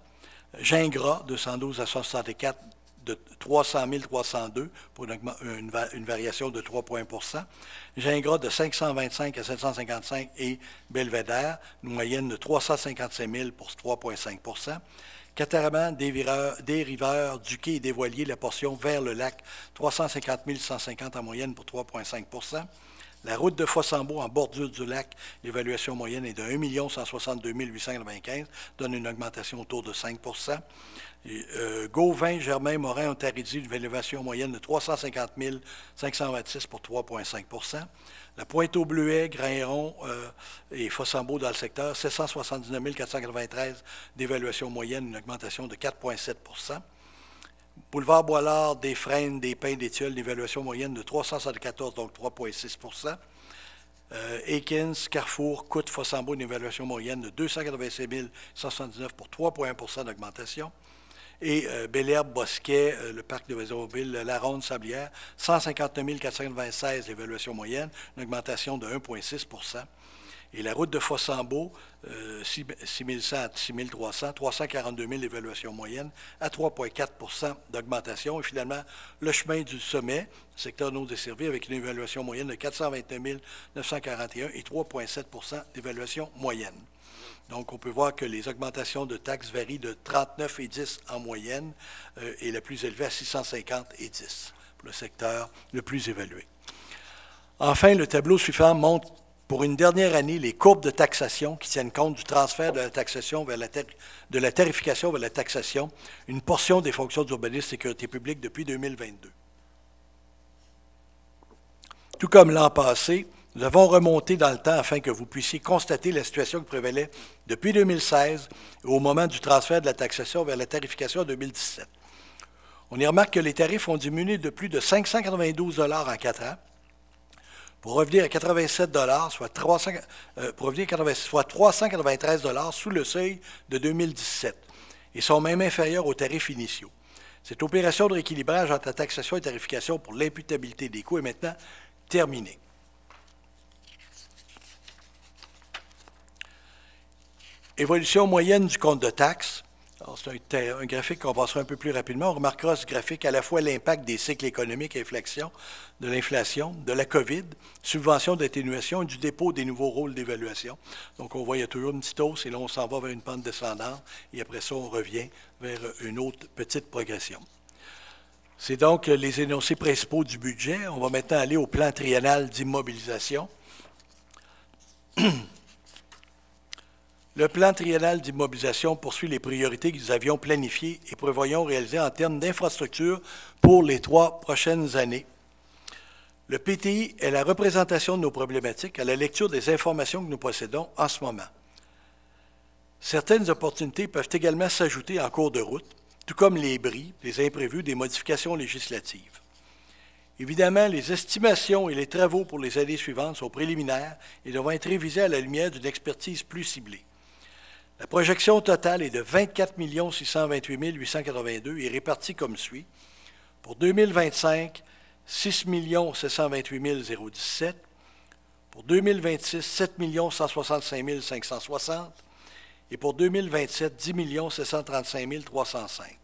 Gingras, 212 à 64, de 300 302 pour une variation de 3 points %. Gingras de 525 à 755 et Belvédère, une moyenne de 357 000 pour 3,5 %. Cataraman, Des-Riveurs, du Quai et des Voiliers, la portion vers le lac, 350 150 en moyenne pour 3,5 % La route de Fossambeau en bordure du lac, l'évaluation moyenne est de 1 162 895, donne une augmentation autour de 5 Gauvin, Germain, Morin, Ontaridis, une élévation moyenne de 350 526 pour 3,5 La Pointe-aux-Bleuets, Grain-Héron et Fossambeau dans le secteur, 779 493 d'évaluation moyenne, une augmentation de 4,7 Boulevard Boilard, des Frênes, des Pins, des Tilleuls, une évaluation moyenne de 374, donc 3,6 Aikens, Carrefour, Coute, Fossambeau, une évaluation moyenne de 286 179 pour 3,1 d'augmentation. Et Bel-Herbe, Bosquet, le parc de Maisonneville, La Ronde, Sablière, 159 496 l'évaluation moyenne, une augmentation de 1,6 Et la route de Fossambeau, 6 100 à 6 300, 342 000 l'évaluation moyenne, à 3,4 d'augmentation. Et finalement, le chemin du sommet, secteur non desservi, avec une évaluation moyenne de 429 941 et 3,7 d'évaluation moyenne. Donc, on peut voir que les augmentations de taxes varient de 39 et 10 en moyenne et la plus élevée à 650 et 10 pour le secteur le plus évalué. Enfin, le tableau suivant montre pour une dernière année les courbes de taxation qui tiennent compte du transfert de la taxation vers de la tarification vers la taxation, une portion des fonctions d'urbanisme et sécurité publique depuis 2022. Tout comme l'an passé, nous avons remonté dans le temps afin que vous puissiez constater la situation qui prévalait depuis 2016 au moment du transfert de la taxation vers la tarification en 2017. On y remarque que les tarifs ont diminué de plus de 592 $ en 4 ans pour revenir à 87 $, soit 393 $ sous le seuil de 2017 et sont même inférieurs aux tarifs initiaux. Cette opération de rééquilibrage entre la taxation et la tarification pour l'imputabilité des coûts est maintenant terminée. Évolution moyenne du compte de taxes. C'est un graphique qu'on passera un peu plus rapidement. On remarquera ce graphique à la fois l'impact des cycles économiques et de l'inflation, de la COVID, subvention d'atténuation et du dépôt des nouveaux rôles d'évaluation. Donc, on voit qu'il y a toujours une petite hausse et là, on s'en va vers une pente descendante et après ça, on revient vers une autre petite progression. C'est donc les énoncés principaux du budget. On va maintenant aller au plan triennal d'immobilisation. Le plan triennal d'immobilisation poursuit les priorités que nous avions planifiées et prévoyons réaliser en termes d'infrastructures pour les 3 prochaines années. Le PTI est la représentation de nos problématiques à la lecture des informations que nous possédons en ce moment. Certaines opportunités peuvent également s'ajouter en cours de route, tout comme les bris, les imprévus, des modifications législatives. Évidemment, les estimations et les travaux pour les années suivantes sont préliminaires et devront être révisés à la lumière d'une expertise plus ciblée. La projection totale est de 24 628 882 et répartie comme suit. Pour 2025, 6 728 017. Pour 2026, 7 165 560. Et pour 2027, 10 735 305.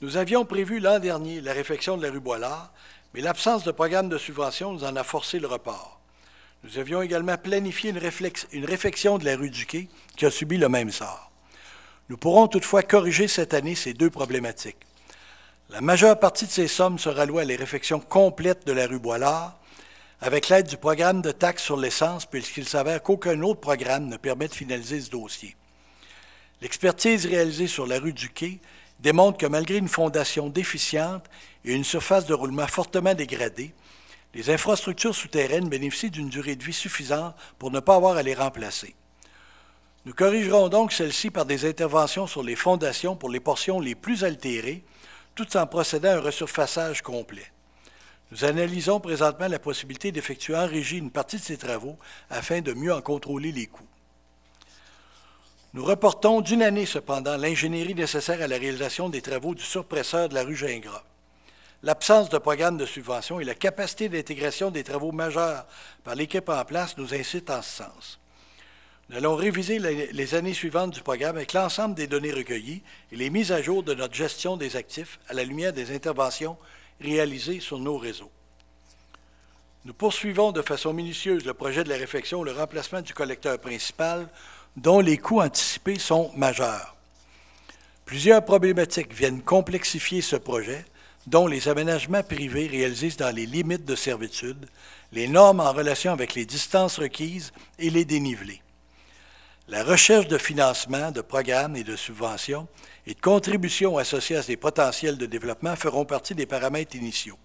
Nous avions prévu l'an dernier la réfection de la rue Boilard, mais l'absence de programme de subvention nous en a forcé le report. Nous avions également planifié une réfection de la rue du Quai qui a subi le même sort. Nous pourrons toutefois corriger cette année ces deux problématiques. La majeure partie de ces sommes sera allouée à la réfection complète de la rue Boilard, avec l'aide du programme de taxe sur l'essence, puisqu'il s'avère qu'aucun autre programme ne permet de finaliser ce dossier. L'expertise réalisée sur la rue du Quai démontre que malgré une fondation déficiente et une surface de roulement fortement dégradée, les infrastructures souterraines bénéficient d'une durée de vie suffisante pour ne pas avoir à les remplacer. Nous corrigerons donc celles-ci par des interventions sur les fondations pour les portions les plus altérées, tout en procédant à un resurfaçage complet. Nous analysons présentement la possibilité d'effectuer en régie une partie de ces travaux afin de mieux en contrôler les coûts. Nous reportons d'une année cependant l'ingénierie nécessaire à la réalisation des travaux du surpresseur de la rue Gingras. L'absence de programme de subvention et la capacité d'intégration des travaux majeurs par l'équipe en place nous incitent en ce sens. Nous allons réviser les années suivantes du programme avec l'ensemble des données recueillies et les mises à jour de notre gestion des actifs à la lumière des interventions réalisées sur nos réseaux. Nous poursuivons de façon minutieuse le projet de la réfection, le remplacement du collecteur principal, dont les coûts anticipés sont majeurs. Plusieurs problématiques viennent complexifier ce projet, dont les aménagements privés réalisés dans les limites de servitude, les normes en relation avec les distances requises et les dénivelés. La recherche de financement, de programmes et de subventions et de contributions associées à ces potentiels de développement feront partie des paramètres initiaux.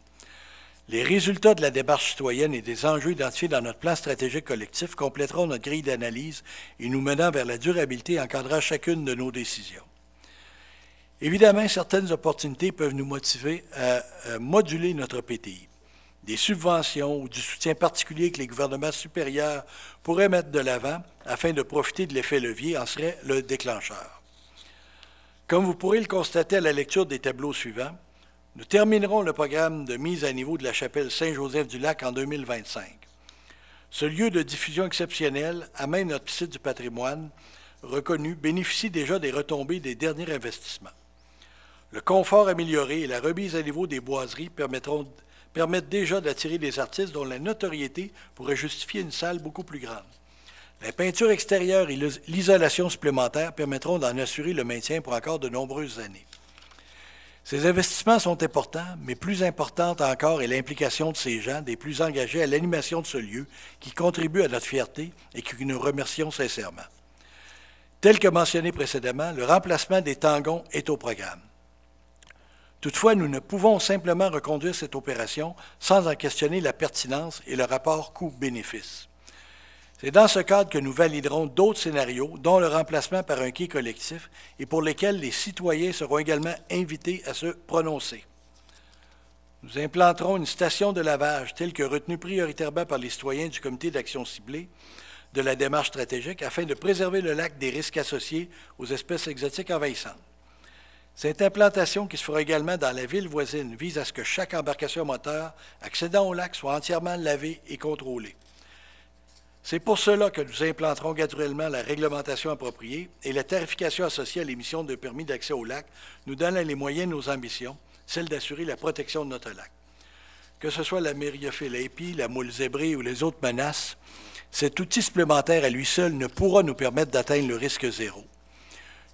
Les résultats de la démarche citoyenne et des enjeux identifiés dans notre plan stratégique collectif compléteront notre grille d'analyse et nous menant vers la durabilité et encadrant chacune de nos décisions. Évidemment, certaines opportunités peuvent nous motiver à moduler notre PTI. Des subventions ou du soutien particulier que les gouvernements supérieurs pourraient mettre de l'avant afin de profiter de l'effet levier en serait le déclencheur. Comme vous pourrez le constater à la lecture des tableaux suivants, nous terminerons le programme de mise à niveau de la chapelle Saint-Joseph-du-Lac en 2025. Ce lieu de diffusion exceptionnel, à même notre site du patrimoine reconnu, bénéficie déjà des retombées des derniers investissements. Le confort amélioré et la remise à niveau des boiseries permettent déjà d'attirer des artistes dont la notoriété pourrait justifier une salle beaucoup plus grande. La peinture extérieure et l'isolation supplémentaire permettront d'en assurer le maintien pour encore de nombreuses années. Ces investissements sont importants, mais plus importante encore est l'implication de ces gens, des plus engagés à l'animation de ce lieu, qui contribuent à notre fierté et que nous remercions sincèrement. Tel que mentionné précédemment, le remplacement des tangons est au programme. Toutefois, nous ne pouvons simplement reconduire cette opération sans en questionner la pertinence et le rapport coût-bénéfice. C'est dans ce cadre que nous validerons d'autres scénarios, dont le remplacement par un quai collectif, et pour lesquels les citoyens seront également invités à se prononcer. Nous implanterons une station de lavage telle que retenue prioritairement par les citoyens du comité d'action ciblée de la démarche stratégique afin de préserver le lac des risques associés aux espèces exotiques envahissantes. Cette implantation, qui se fera également dans la ville voisine, vise à ce que chaque embarcation moteur accédant au lac soit entièrement lavée et contrôlée. C'est pour cela que nous implanterons graduellement la réglementation appropriée et la tarification associée à l'émission de permis d'accès au lac nous donnant les moyens de nos ambitions, celle d'assurer la protection de notre lac. Que ce soit la myriophilépie, la moule zébrée ou les autres menaces, cet outil supplémentaire à lui seul ne pourra nous permettre d'atteindre le risque zéro.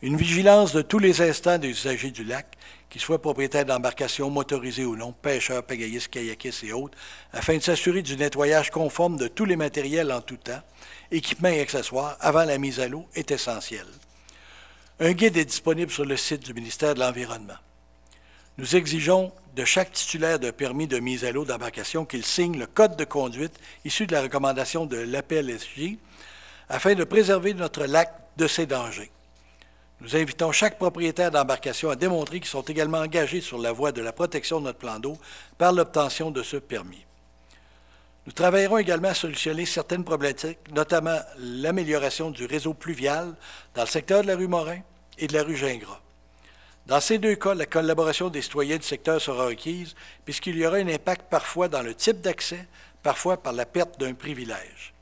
Une vigilance de tous les instants des usagers du lac, qu'ils soient propriétaires d'embarcations motorisées ou non, pêcheurs, pagayistes, kayakistes et autres, afin de s'assurer du nettoyage conforme de tous les matériels en tout temps, équipements et accessoires, avant la mise à l'eau, est essentiel. Un guide est disponible sur le site du ministère de l'Environnement. Nous exigeons de chaque titulaire de permis de mise à l'eau d'embarcation qu'il signe le code de conduite issu de la recommandation de l'APLSJ afin de préserver notre lac de ces dangers. Nous invitons chaque propriétaire d'embarcation à démontrer qu'ils sont également engagés sur la voie de la protection de notre plan d'eau par l'obtention de ce permis. Nous travaillerons également à solutionner certaines problématiques, notamment l'amélioration du réseau pluvial dans le secteur de la rue Morin et de la rue Gingras. Dans ces deux cas, la collaboration des citoyens du secteur sera requise puisqu'il y aura un impact parfois dans le type d'accès, parfois par la perte d'un privilège.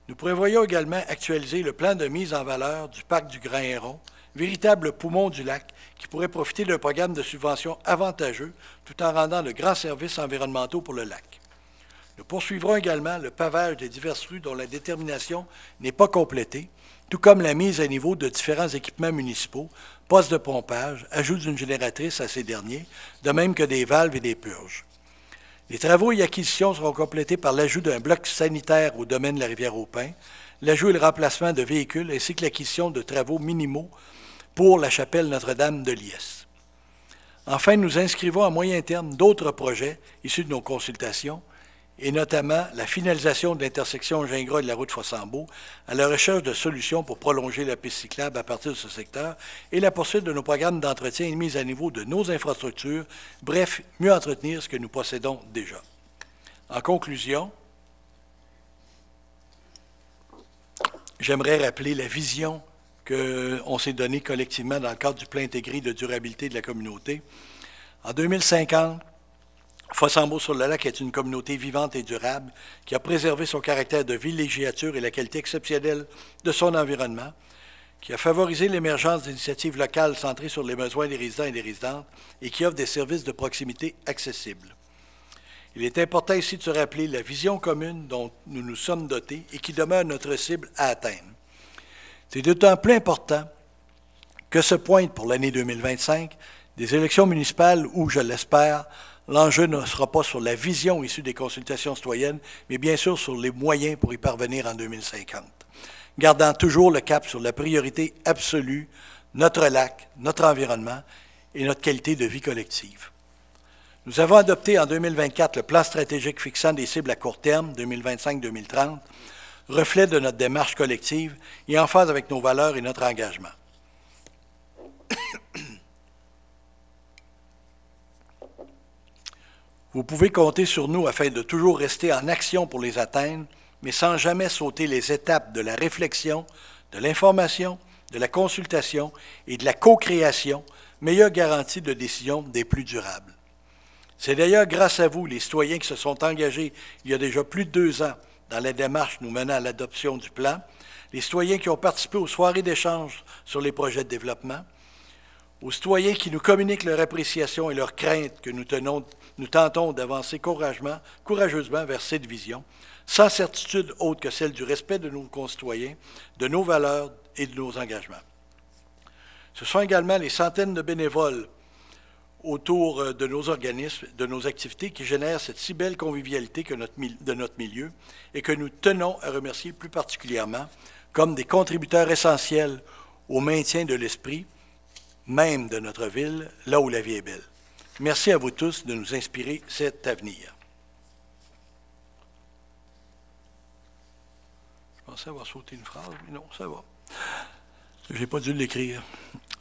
Nous prévoyons également actualiser le plan de mise en valeur du parc du Grand Héron, véritable poumon du lac qui pourrait profiter d'un programme de subvention avantageux tout en rendant de grands services environnementaux pour le lac. Nous poursuivrons également le pavage des diverses rues dont la détermination n'est pas complétée, tout comme la mise à niveau de différents équipements municipaux, postes de pompage, ajout d'une génératrice à ces derniers, de même que des valves et des purges. Les travaux et acquisitions seront complétés par l'ajout d'un bloc sanitaire au domaine de la rivière au Pin, l'ajout et le remplacement de véhicules ainsi que l'acquisition de travaux minimaux pour la chapelle Notre-Dame de Liesse. Enfin, nous inscrivons à moyen terme d'autres projets issus de nos consultations, et notamment la finalisation de l'intersection Gingras et de la route Fossambeau, à la recherche de solutions pour prolonger la piste cyclable à partir de ce secteur et la poursuite de nos programmes d'entretien et de mise à niveau de nos infrastructures, bref, mieux entretenir ce que nous possédons déjà. En conclusion, j'aimerais rappeler la vision qu'on s'est donnée collectivement dans le cadre du plan intégré de durabilité de la communauté. En 2050, Fossambeau-sur-le-Lac est une communauté vivante et durable qui a préservé son caractère de villégiature et la qualité exceptionnelle de son environnement, qui a favorisé l'émergence d'initiatives locales centrées sur les besoins des résidents et des résidentes et qui offre des services de proximité accessibles. Il est important ici de se rappeler la vision commune dont nous nous sommes dotés et qui demeure notre cible à atteindre. C'est d'autant plus important que se pointe pour l'année 2025 des élections municipales où, je l'espère, l'enjeu ne sera pas sur la vision issue des consultations citoyennes, mais bien sûr sur les moyens pour y parvenir en 2050, gardant toujours le cap sur la priorité absolue, notre lac, notre environnement et notre qualité de vie collective. Nous avons adopté en 2024 le plan stratégique fixant des cibles à court terme, 2025-2030, reflet de notre démarche collective et en phase avec nos valeurs et notre engagement. Vous pouvez compter sur nous afin de toujours rester en action pour les atteindre, mais sans jamais sauter les étapes de la réflexion, de l'information, de la consultation et de la co-création, meilleure garantie de décision des plus durables. C'est d'ailleurs grâce à vous, les citoyens qui se sont engagés il y a déjà plus de 2 ans dans la démarche nous menant à l'adoption du plan, les citoyens qui ont participé aux soirées d'échange sur les projets de développement, aux citoyens qui nous communiquent leur appréciation et leur crainte que nous tentons d'avancer courageusement vers cette vision, sans certitude autre que celle du respect de nos concitoyens, de nos valeurs et de nos engagements. Ce sont également les centaines de bénévoles autour de nos organismes, de nos activités qui génèrent cette si belle convivialité de notre milieu et que nous tenons à remercier plus particulièrement comme des contributeurs essentiels au maintien de l'esprit même de notre ville, là où la vie est belle. Merci à vous tous de nous inspirer cet avenir. Je pensais avoir sauté une phrase, mais non, ça va. Je n'ai pas dû l'écrire.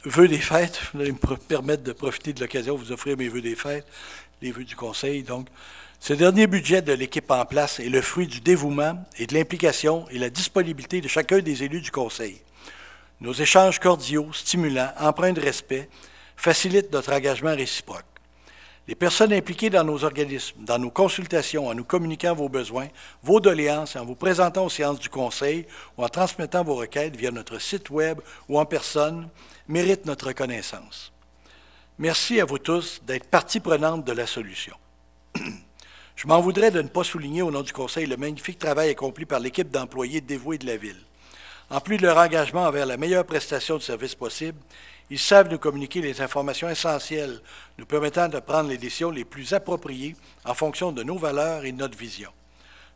Vœux des fêtes, vous allez me permettre de profiter de l'occasion de vous offrir mes vœux des fêtes, les vœux du Conseil. Donc, ce dernier budget de l'équipe en place est le fruit du dévouement et de l'implication et la disponibilité de chacun des élus du Conseil. Nos échanges cordiaux, stimulants, empreints de respect, facilitent notre engagement réciproque. Les personnes impliquées dans nos organismes, dans nos consultations, en nous communiquant vos besoins, vos doléances, en vous présentant aux séances du Conseil ou en transmettant vos requêtes via notre site Web ou en personne, méritent notre reconnaissance. Merci à vous tous d'être partie prenante de la solution. Je m'en voudrais de ne pas souligner au nom du Conseil le magnifique travail accompli par l'équipe d'employés dévoués de la Ville. En plus de leur engagement envers la meilleure prestation de service possible, ils savent nous communiquer les informations essentielles nous permettant de prendre les décisions les plus appropriées en fonction de nos valeurs et de notre vision.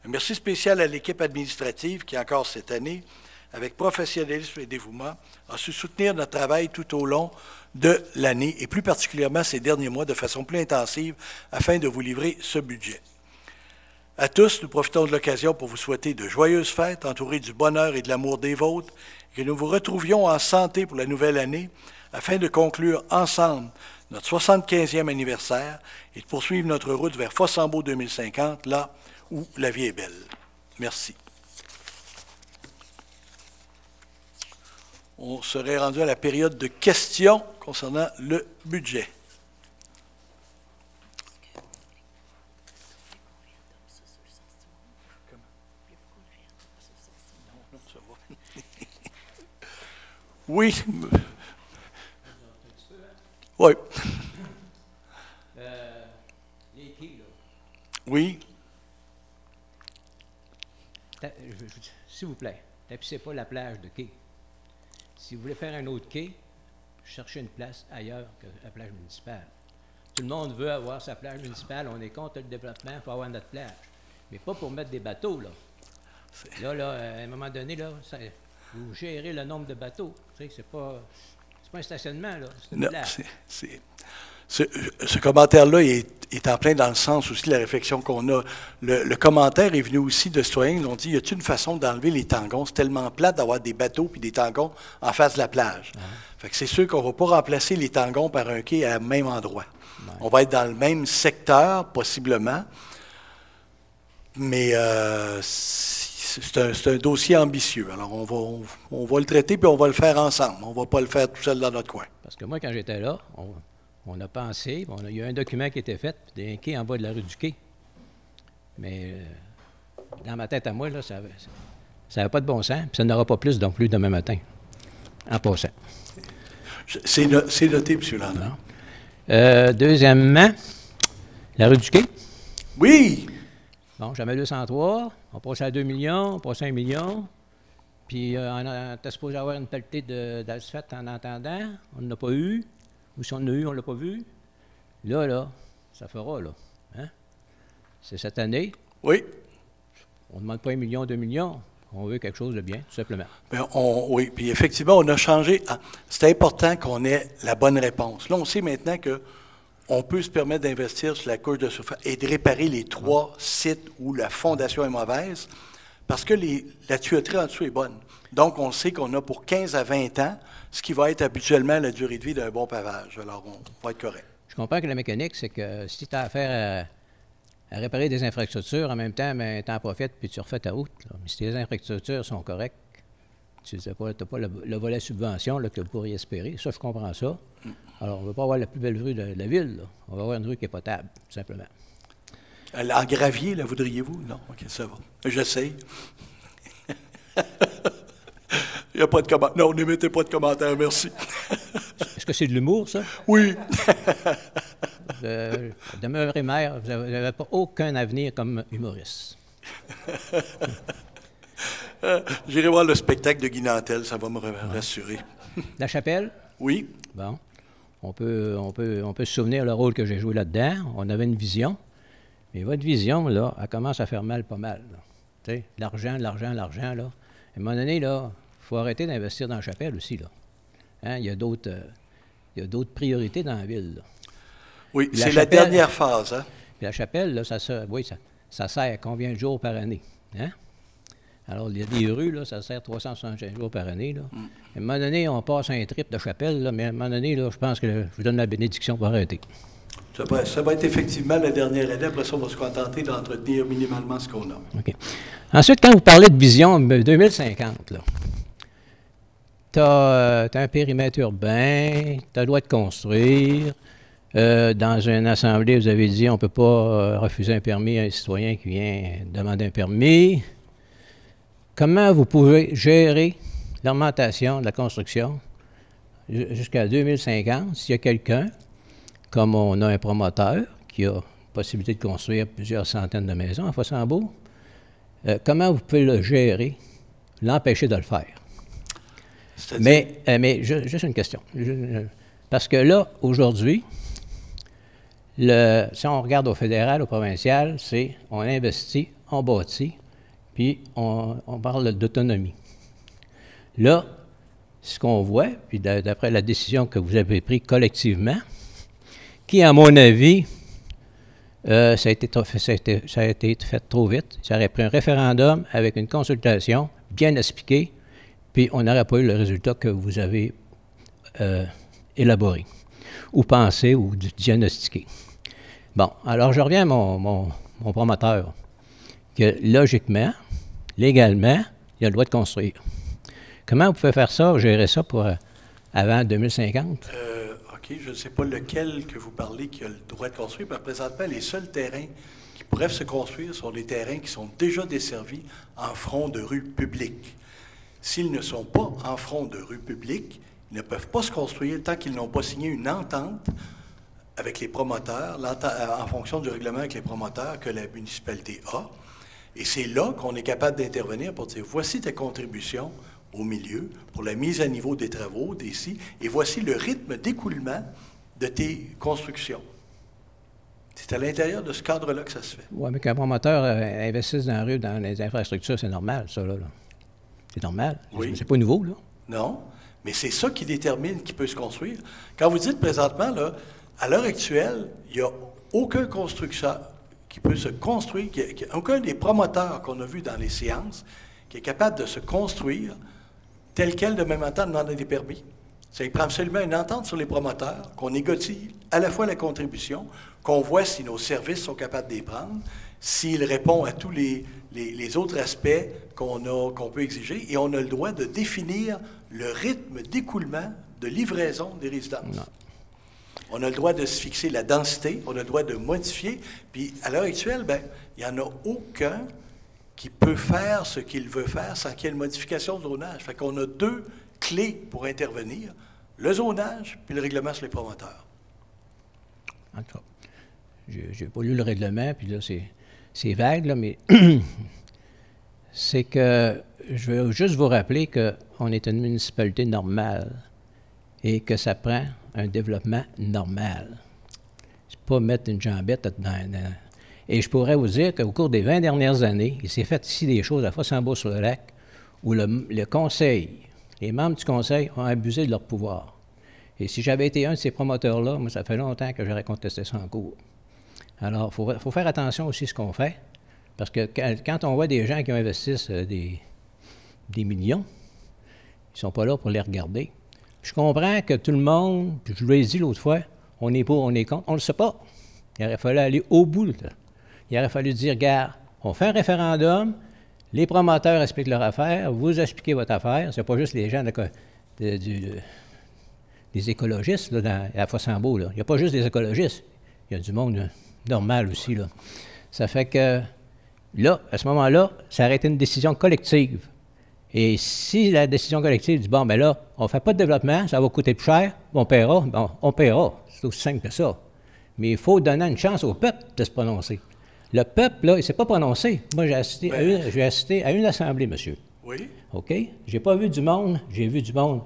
Un merci spécial à l'équipe administrative qui, encore cette année, avec professionnalisme et dévouement, a su soutenir notre travail tout au long de l'année et plus particulièrement ces derniers mois de façon plus intensive afin de vous livrer ce budget. À tous, nous profitons de l'occasion pour vous souhaiter de joyeuses fêtes entourées du bonheur et de l'amour des vôtres, et que nous vous retrouvions en santé pour la nouvelle année afin de conclure ensemble notre 75e anniversaire et de poursuivre notre route vers Fossambeau 2050, là où la vie est belle. Merci. On serait rendu à la période de questions concernant le budget. Oui. Oui. Les quais, là. Oui. S'il vous plaît, tapissez pas la plage de quai. Si vous voulez faire un autre quai, cherchez une place ailleurs que la plage municipale. Tout le monde veut avoir sa plage municipale, on est contre le développement, il faut avoir notre plage. Mais pas pour mettre des bateaux, là. Là, à un moment donné, là, vous gérez le nombre de bateaux. Tu sais, c'est pas un stationnement, là, c'est une plage. Ce commentaire-là est en plein dans le sens aussi de la réflexion qu'on a. Le commentaire est venu aussi de citoyens qui ont dit, y a-t-il une façon d'enlever les tangons? C'est tellement plate d'avoir des bateaux puis des tangons en face de la plage. Fait que c'est sûr qu'on ne va pas remplacer les tangons par un quai à même endroit. On va être dans le même secteur, possiblement, mais c'est un dossier ambitieux. Alors, on va le traiter puis on va le faire ensemble. On ne va pas le faire tout seul dans notre coin. Parce que moi, quand j'étais là, On a pensé, il y a un document qui a été fait, puis des quais en bas de la rue du Quai. Mais dans ma tête à moi, là, ça n'avait pas de bon sens, puis ça n'aura pas plus non plus demain matin, en passant. C'est noté, M. Landry. Deuxièmement, la rue du Quai. Oui! Bon, jamais 203, on passe à 2 millions, on passe à 1 million, puis on était supposé avoir une pelletée d'asphalte en attendant, on n'en a pas eu, ou si on en a eu, on ne l'a pas vu. Là, ça fera, là. Hein? C'est cette année. Oui. On ne demande pas 1 million, 2 millions, on veut quelque chose de bien, tout simplement. Bien, oui, puis effectivement, on a changé. C'est important qu'on ait la bonne réponse. Là, on sait maintenant que on peut se permettre d'investir sur la couche de surface et de réparer les 3 sites où la fondation est mauvaise parce que la tuyauterie en dessous est bonne. Donc, on sait qu'on a pour 15 à 20 ans, ce qui va être habituellement la durée de vie d'un bon pavage. Alors, on va être correct. Je comprends que la mécanique, c'est que si tu as affaire à réparer des infrastructures, en même temps, ben, tu en profites puis tu refais ta route. Là. Mais si tes infrastructures sont correctes, tu n'as pas le volet subvention là, que vous pourriez espérer. Ça, je comprends ça. Alors, on ne veut pas avoir la plus belle rue de la ville. Là. On va avoir une rue qui est potable, tout simplement. En gravier, la voudriez-vous? Non, OK, ça va. J'essaye. Il n'y a pas de commentaire. Non, n'émettez pas de commentaires, merci. Est-ce que c'est de l'humour, ça? Oui. Demeurez maire, vous n'avez pas aucun avenir comme humoriste. J'irai voir le spectacle de Guy Nantel, ça va me rassurer. La Chapelle? Oui. Bon. On peut se souvenir le rôle que j'ai joué là-dedans. On avait une vision. Mais votre vision, là, elle commence à faire mal pas mal. Tu sais, l'argent, là. À un moment donné, là, il faut arrêter d'investir dans la Chapelle aussi, là. Hein? Il y a d'autres priorités dans la ville, là. Oui, c'est la dernière phase, hein? Puis la Chapelle, là, ça sert combien de jours par année? Hein? Alors, il y a des rues, là, ça sert 365 jours par année, là. À un moment donné, on passe un trip de Chapelle, là, mais à un moment donné, là, je pense que je vous donne la bénédiction pour arrêter. Ça va être effectivement la dernière année. Après ça, on va se contenter d'entretenir minimalement ce qu'on a. OK. Ensuite, quand vous parlez de vision 2050, là, tu as un périmètre urbain, tu as le droit de construire. Dans une assemblée, vous avez dit on ne peut pas refuser un permis à un citoyen qui vient demander un permis. Comment vous pouvez gérer l'augmentation de la construction jusqu'à 2050 s'il y a quelqu'un, comme on a un promoteur qui a possibilité de construire plusieurs centaines de maisons à Fossambeau, comment vous pouvez le gérer, l'empêcher de le faire? Mais juste une question. Parce que là, aujourd'hui, si on regarde au fédéral, au provincial, c'est on investit, on bâtit, puis on parle d'autonomie. Là, ce qu'on voit, puis d'après la décision que vous avez prise collectivement, qui, à mon avis, ça a été fait trop vite. Ça aurait pris un référendum avec une consultation bien expliquée, puis on n'aurait pas eu le résultat que vous avez élaboré, ou pensé, ou diagnostiqué. Bon, alors je reviens à mon promoteur, que logiquement, légalement, il a le droit de construire. Comment vous pouvez faire ça, gérer ça pour avant 2050? OK, je ne sais pas lequel que vous parlez qui a le droit de construire, mais présentement, les seuls terrains qui pourraient se construire sont des terrains qui sont déjà desservis en front de rue publique. S'ils ne sont pas en front de rue publique, ils ne peuvent pas se construire tant qu'ils n'ont pas signé une entente avec les promoteurs, en fonction du règlement avec les promoteurs que la municipalité a. Et c'est là qu'on est capable d'intervenir pour dire, voici ta contribution au milieu pour la mise à niveau des travaux, et voici le rythme d'écoulement de tes constructions. C'est à l'intérieur de ce cadre-là que ça se fait. Oui, mais qu'un promoteur investisse dans la rue, dans les infrastructures, c'est normal, ça, là. C'est normal. Oui. C'est pas nouveau, là. Non, mais c'est ça qui détermine qui peut se construire. Quand vous dites présentement, là, à l'heure actuelle, il n'y a aucun constructeur qui peut se construire, aucun des promoteurs qu'on a vus dans les séances qui est capable de se construire tel quel de même temps demander des permis. Ça prend absolument une entente sur les promoteurs, qu'on négocie à la fois la contribution, qu'on voit si nos services sont capables d'y prendre, s'ils répondent à tous les autres aspects qu'on peut exiger, et on a le droit de définir le rythme d'écoulement, de livraison des résidences. Non. On a le droit de se fixer la densité, on a le droit de modifier, puis à l'heure actuelle, bien, il n'y en a aucun qui peut faire ce qu'il veut faire sans qu'il y ait une modification de zonage. Fait qu'on a deux clés pour intervenir, le zonage puis le règlement sur les promoteurs. En tout cas, j'ai pas lu le règlement, puis là, c'est vague, là, mais c'est que je veux juste vous rappeler qu'on est une municipalité normale et que ça prend un développement normal. C'est pas mettre une jambette dans... Et je pourrais vous dire qu'au cours des 20 dernières années, il s'est fait ici des choses à Fossambeau-sur-le-Lac où le conseil, les membres du conseil ont abusé de leur pouvoir. Et si j'avais été un de ces promoteurs-là, moi, ça fait longtemps que j'aurais contesté ça en cours. Alors, il faut faire attention aussi à ce qu'on fait, parce que quand on voit des gens qui investissent des millions, ils ne sont pas là pour les regarder. Je comprends que tout le monde, puis je vous l'ai dit l'autre fois, on est pour, on est contre, on ne le sait pas. Il aurait fallu aller au bout. Là. Il aurait fallu dire, regarde, on fait un référendum, les promoteurs expliquent leur affaire, vous expliquez votre affaire, c'est pas juste les gens des écologistes là, à Fossambeau. Il n'y a pas juste des écologistes, il y a du monde normal aussi. Là. Ça fait que, là, à ce moment-là, ça aurait été une décision collective. Et si la décision collective dit, bon, ben là, on ne fait pas de développement, ça va coûter plus cher, on paiera, bon, on paiera. C'est aussi simple que ça. Mais il faut donner une chance au peuple de se prononcer. Le peuple, là, il ne s'est pas prononcé. Moi, j'ai assisté à une assemblée, monsieur. Oui. OK? J'ai pas vu du monde, j'ai vu du monde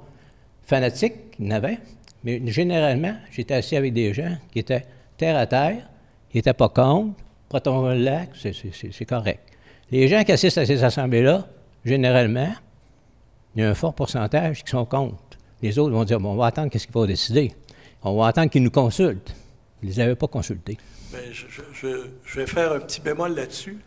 fanatique, il y en avait, mais généralement, j'étais assis avec des gens qui étaient terre à terre, qui n'étaient pas contre, Proton-Lac, c'est correct. Les gens qui assistent à ces assemblées-là, généralement, il y a un fort pourcentage qui sont contre. Les autres vont dire, bon, on va attendre qu'est-ce qu'il va décider. On va attendre qu'ils nous consultent. Ils ne les avaient pas consultés. Bien, je vais faire un petit bémol là-dessus.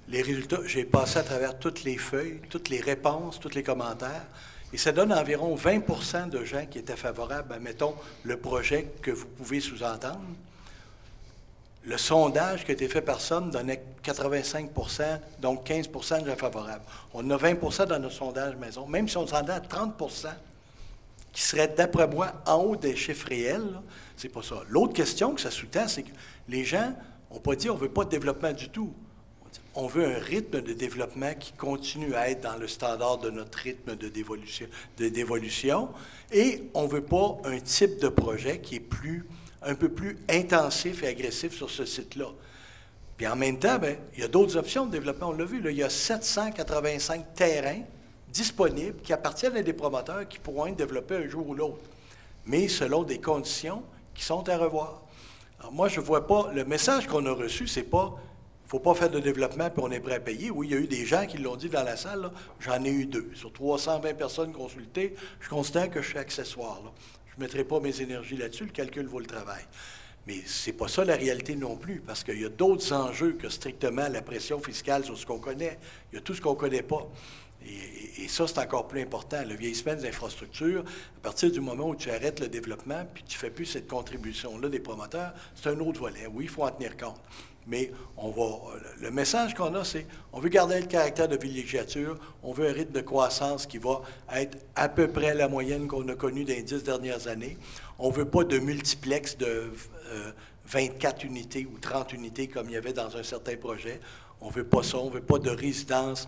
Les résultats, j'ai passé à travers toutes les feuilles, toutes les réponses, tous les commentaires, et ça donne environ 20 de gens qui étaient favorables à, mettons, le projet que vous pouvez sous-entendre. Le sondage qui a été fait par Somme donnait 85 donc 15 de gens favorables. On a 20 dans notre sondage maison. Même si on s'en à 30 qui serait, d'après moi, en haut des chiffres réels, c'est pas ça. L'autre question que ça sous-tend, c'est que les gens n'ont pas dit on ne veut pas de développement du tout. On veut un rythme de développement qui continue à être dans le standard de notre rythme de dévolution, et on ne veut pas un type de projet qui est un peu plus intensif et agressif sur ce site-là. Puis en même temps, bien, il y a d'autres options de développement. On l'a vu, là, il y a 785 terrains disponibles qui appartiennent à des promoteurs qui pourront être développés un jour ou l'autre, mais selon des conditions qui sont à revoir. Alors moi, je ne vois pas, le message qu'on a reçu, c'est pas il ne faut pas faire de développement puis on est prêt à payer. Oui, il y a eu des gens qui l'ont dit dans la salle, là. J'en ai eu 2. Sur 320 personnes consultées, je considère que je suis accessoire. Là. Je ne mettrai pas mes énergies là-dessus, le calcul vaut le travail. Mais ce n'est pas ça la réalité non plus, parce qu'il y a d'autres enjeux que strictement la pression fiscale sur ce qu'on connaît. Il y a tout ce qu'on ne connaît pas. Et ça, c'est encore plus important. Le vieillissement des infrastructures, à partir du moment où tu arrêtes le développement puis tu ne fais plus cette contribution-là des promoteurs, c'est un autre volet. Oui, il faut en tenir compte. Mais le message qu'on a, c'est on veut garder le caractère de villégiature, on veut un rythme de croissance qui va être à peu près la moyenne qu'on a connue dans les 10 dernières années. On ne veut pas de multiplex de 24 unités ou 30 unités comme il y avait dans un certain projet. On ne veut pas ça, on ne veut pas de résidence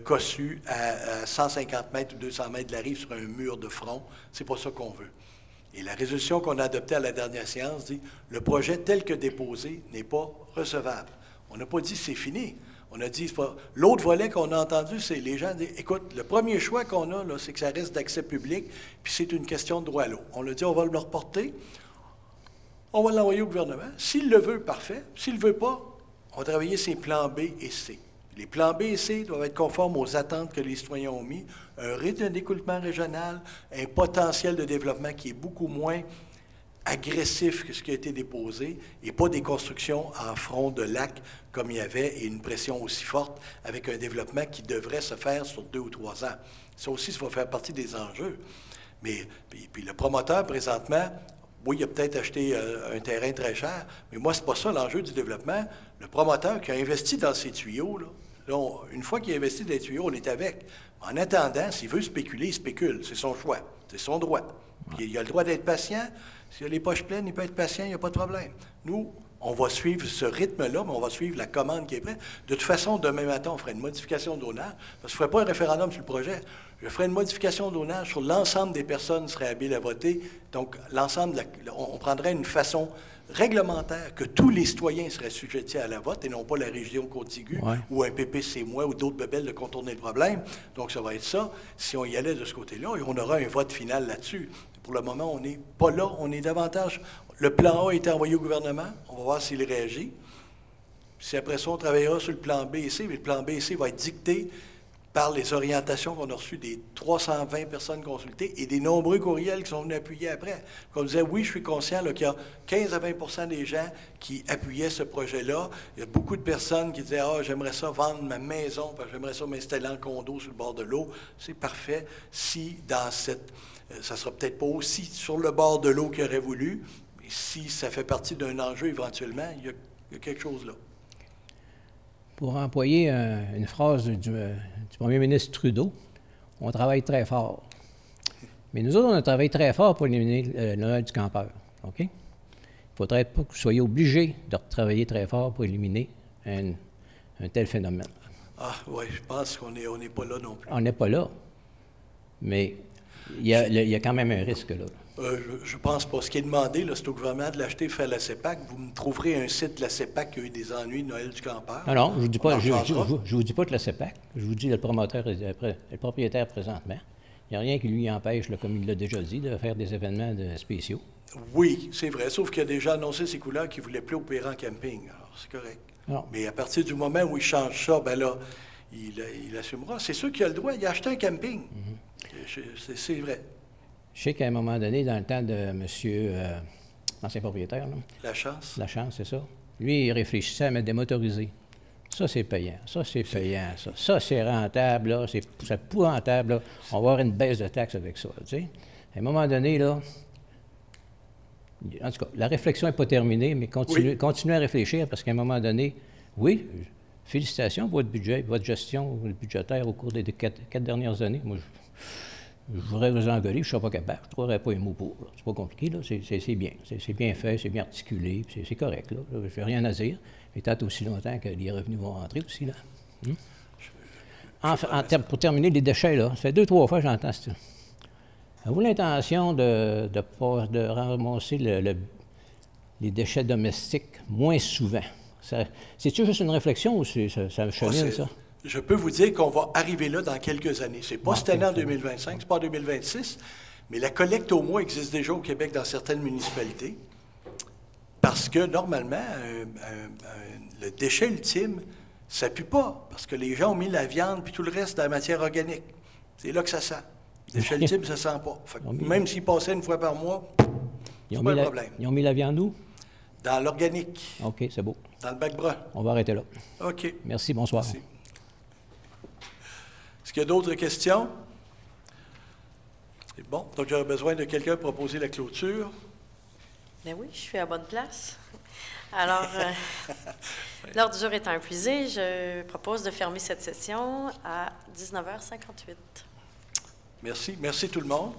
cossue à 150 mètres ou 200 mètres de la rive sur un mur de front. C'est pas ça qu'on veut. Et la résolution qu'on a adoptée à la dernière séance dit « Le projet tel que déposé n'est pas recevable ». On n'a pas dit « c'est fini ». On a dit « L'autre volet qu'on a entendu, c'est les gens disent « Écoute, le premier choix qu'on a, là, c'est que ça reste d'accès public, puis c'est une question de droit à l'eau. » On a dit « On va le reporter, on va l'envoyer au gouvernement. S'il le veut, parfait. S'il ne le veut pas, on va travailler ses plans B et C. » Les plans B et C doivent être conformes aux attentes que les citoyens ont mis, un rythme d'écoulement régional, un potentiel de développement qui est beaucoup moins agressif que ce qui a été déposé, et pas des constructions en front de lac comme il y avait, et une pression aussi forte, avec un développement qui devrait se faire sur 2 ou 3 ans. Ça aussi, ça va faire partie des enjeux. Mais puis le promoteur, présentement, oui, il a peut-être acheté un terrain très cher, mais moi, c'est pas ça l'enjeu du développement. Le promoteur qui a investi dans ces tuyaux, là, Là, une fois qu'il a investi dans les tuyaux, on est avec. En attendant, s'il veut spéculer, il spécule. C'est son choix. C'est son droit. Puis il a le droit d'être patient. S'il a les poches pleines, il peut être patient, il n'y a pas de problème. Nous, on va suivre ce rythme-là, mais on va suivre la commande qui est prête. De toute façon, demain matin, on ferait une modification d'zonage, parce que je ne ferai pas un référendum sur le projet. Je ferai une modification d'zonage sur l'ensemble des personnes qui seraient habiles à voter. Donc, on prendrait une façon réglementaire que tous les citoyens seraient sujettés à la vote et non pas la région contiguë ou un PPC moi ou d'autres bebelles de contourner le problème. Donc, ça va être ça. Si on y allait de ce côté-là, on aura un vote final là-dessus. Pour le moment, on n'est pas là. On est davantage... Le plan A a été envoyé au gouvernement. On va voir s'il réagit. Si après ça, on travaillera sur le plan B et C, mais le plan B et C va être dicté par les orientations qu'on a reçues des 320 personnes consultées et des nombreux courriels qui sont venus appuyer après. Comme je disais, oui, je suis conscient qu'il y a 15 à 20 des gens qui appuyaient ce projet-là. Il y a beaucoup de personnes qui disaient « Ah, j'aimerais ça vendre ma maison, parce que j'aimerais ça m'installer en condo sur le bord de l'eau. » C'est parfait si dans cette... ça ne sera peut-être pas aussi sur le bord de l'eau qu'il aurait voulu, mais si ça fait partie d'un enjeu éventuellement, il y a quelque chose là. Pour employer une phrase du premier ministre Trudeau, on travaille très fort. Mais nous autres, on a travaillé très fort pour éliminer le Noël du campeur. OK? Il ne faudrait pas que vous soyez obligés de travailler très fort pour éliminer un tel phénomène. Ah oui, je pense qu'on n'est pas là non plus. On n'est pas là. Mais il y a quand même un risque là. Je pense pas. Ce qui est demandé, c'est au gouvernement de l'acheter et faire la CEPAC. Vous me trouverez un site de la CEPAC qui a eu des ennuis de Noël du campeur. Non, je ne vous dis pas de la CEPAC. Je vous dis le promoteur, le propriétaire présentement. Il n'y a rien qui lui empêche, là, comme il l'a déjà dit, de faire des événements spéciaux. Oui, c'est vrai. Sauf qu'il a déjà annoncé ses couleurs qu'il ne voulait plus opérer en camping. Alors, c'est correct. Non. Mais à partir du moment où il change ça, ben là, il assumera. C'est sûr qu'il a le droit. Il a acheté un camping. C'est vrai. Je sais qu'à un moment donné, dans le temps de M. l'ancien propriétaire, là, Lachance, c'est ça. Lui, il réfléchissait à mettre des motorisés. Ça, c'est payant. Ça, c'est payant. Ça, c'est rentable. Là. C'est pas rentable. Là. On va avoir une baisse de taxes avec ça. Tu sais. À un moment donné, là, en tout cas, la réflexion n'est pas terminée, mais continuez à réfléchir parce qu'à un moment donné, oui, félicitations pour votre budget, votre gestion budgétaire au cours des 4 dernières années. Moi, je voudrais vous engueuler, je ne serais pas capable. Je ne trouverais pas un mot pour. C'est pas compliqué, là. C'est bien. C'est bien fait, c'est bien articulé, c'est correct, là. Je n'ai rien à dire. Mais tant aussi longtemps que les revenus vont rentrer aussi, là. Pour terminer, les déchets, là, ça fait 2-3 fois que j'entends ça. Avez-vous l'intention de ramasser les déchets domestiques moins souvent? C'est-tu juste une réflexion ou ça chemine, ça? Je peux vous dire qu'on va arriver là dans quelques années. Ce n'est pas cette année en 2025, ce n'est pas en 2026, mais la collecte au mois existe déjà au Québec dans certaines municipalités parce que, normalement, le déchet ultime, ça ne pue pas parce que les gens ont mis la viande puis tout le reste dans la matière organique. C'est là que ça sent. Le déchet ultime, ça ne sent pas. Fait que même s'ils passaient une fois par mois, c'est pas un problème. Ils ont mis la viande où? Dans l'organique. OK, c'est beau. Dans le bac brun. On va arrêter là. OK. Merci, bonsoir. Merci. Est-ce qu'il y a d'autres questions? C'est bon. Donc, j'aurais besoin de quelqu'un pour proposer la clôture. Bien oui, je suis à bonne place. Alors, l'ordre du jour étant épuisé, je propose de fermer cette session à 19h58. Merci. Merci tout le monde.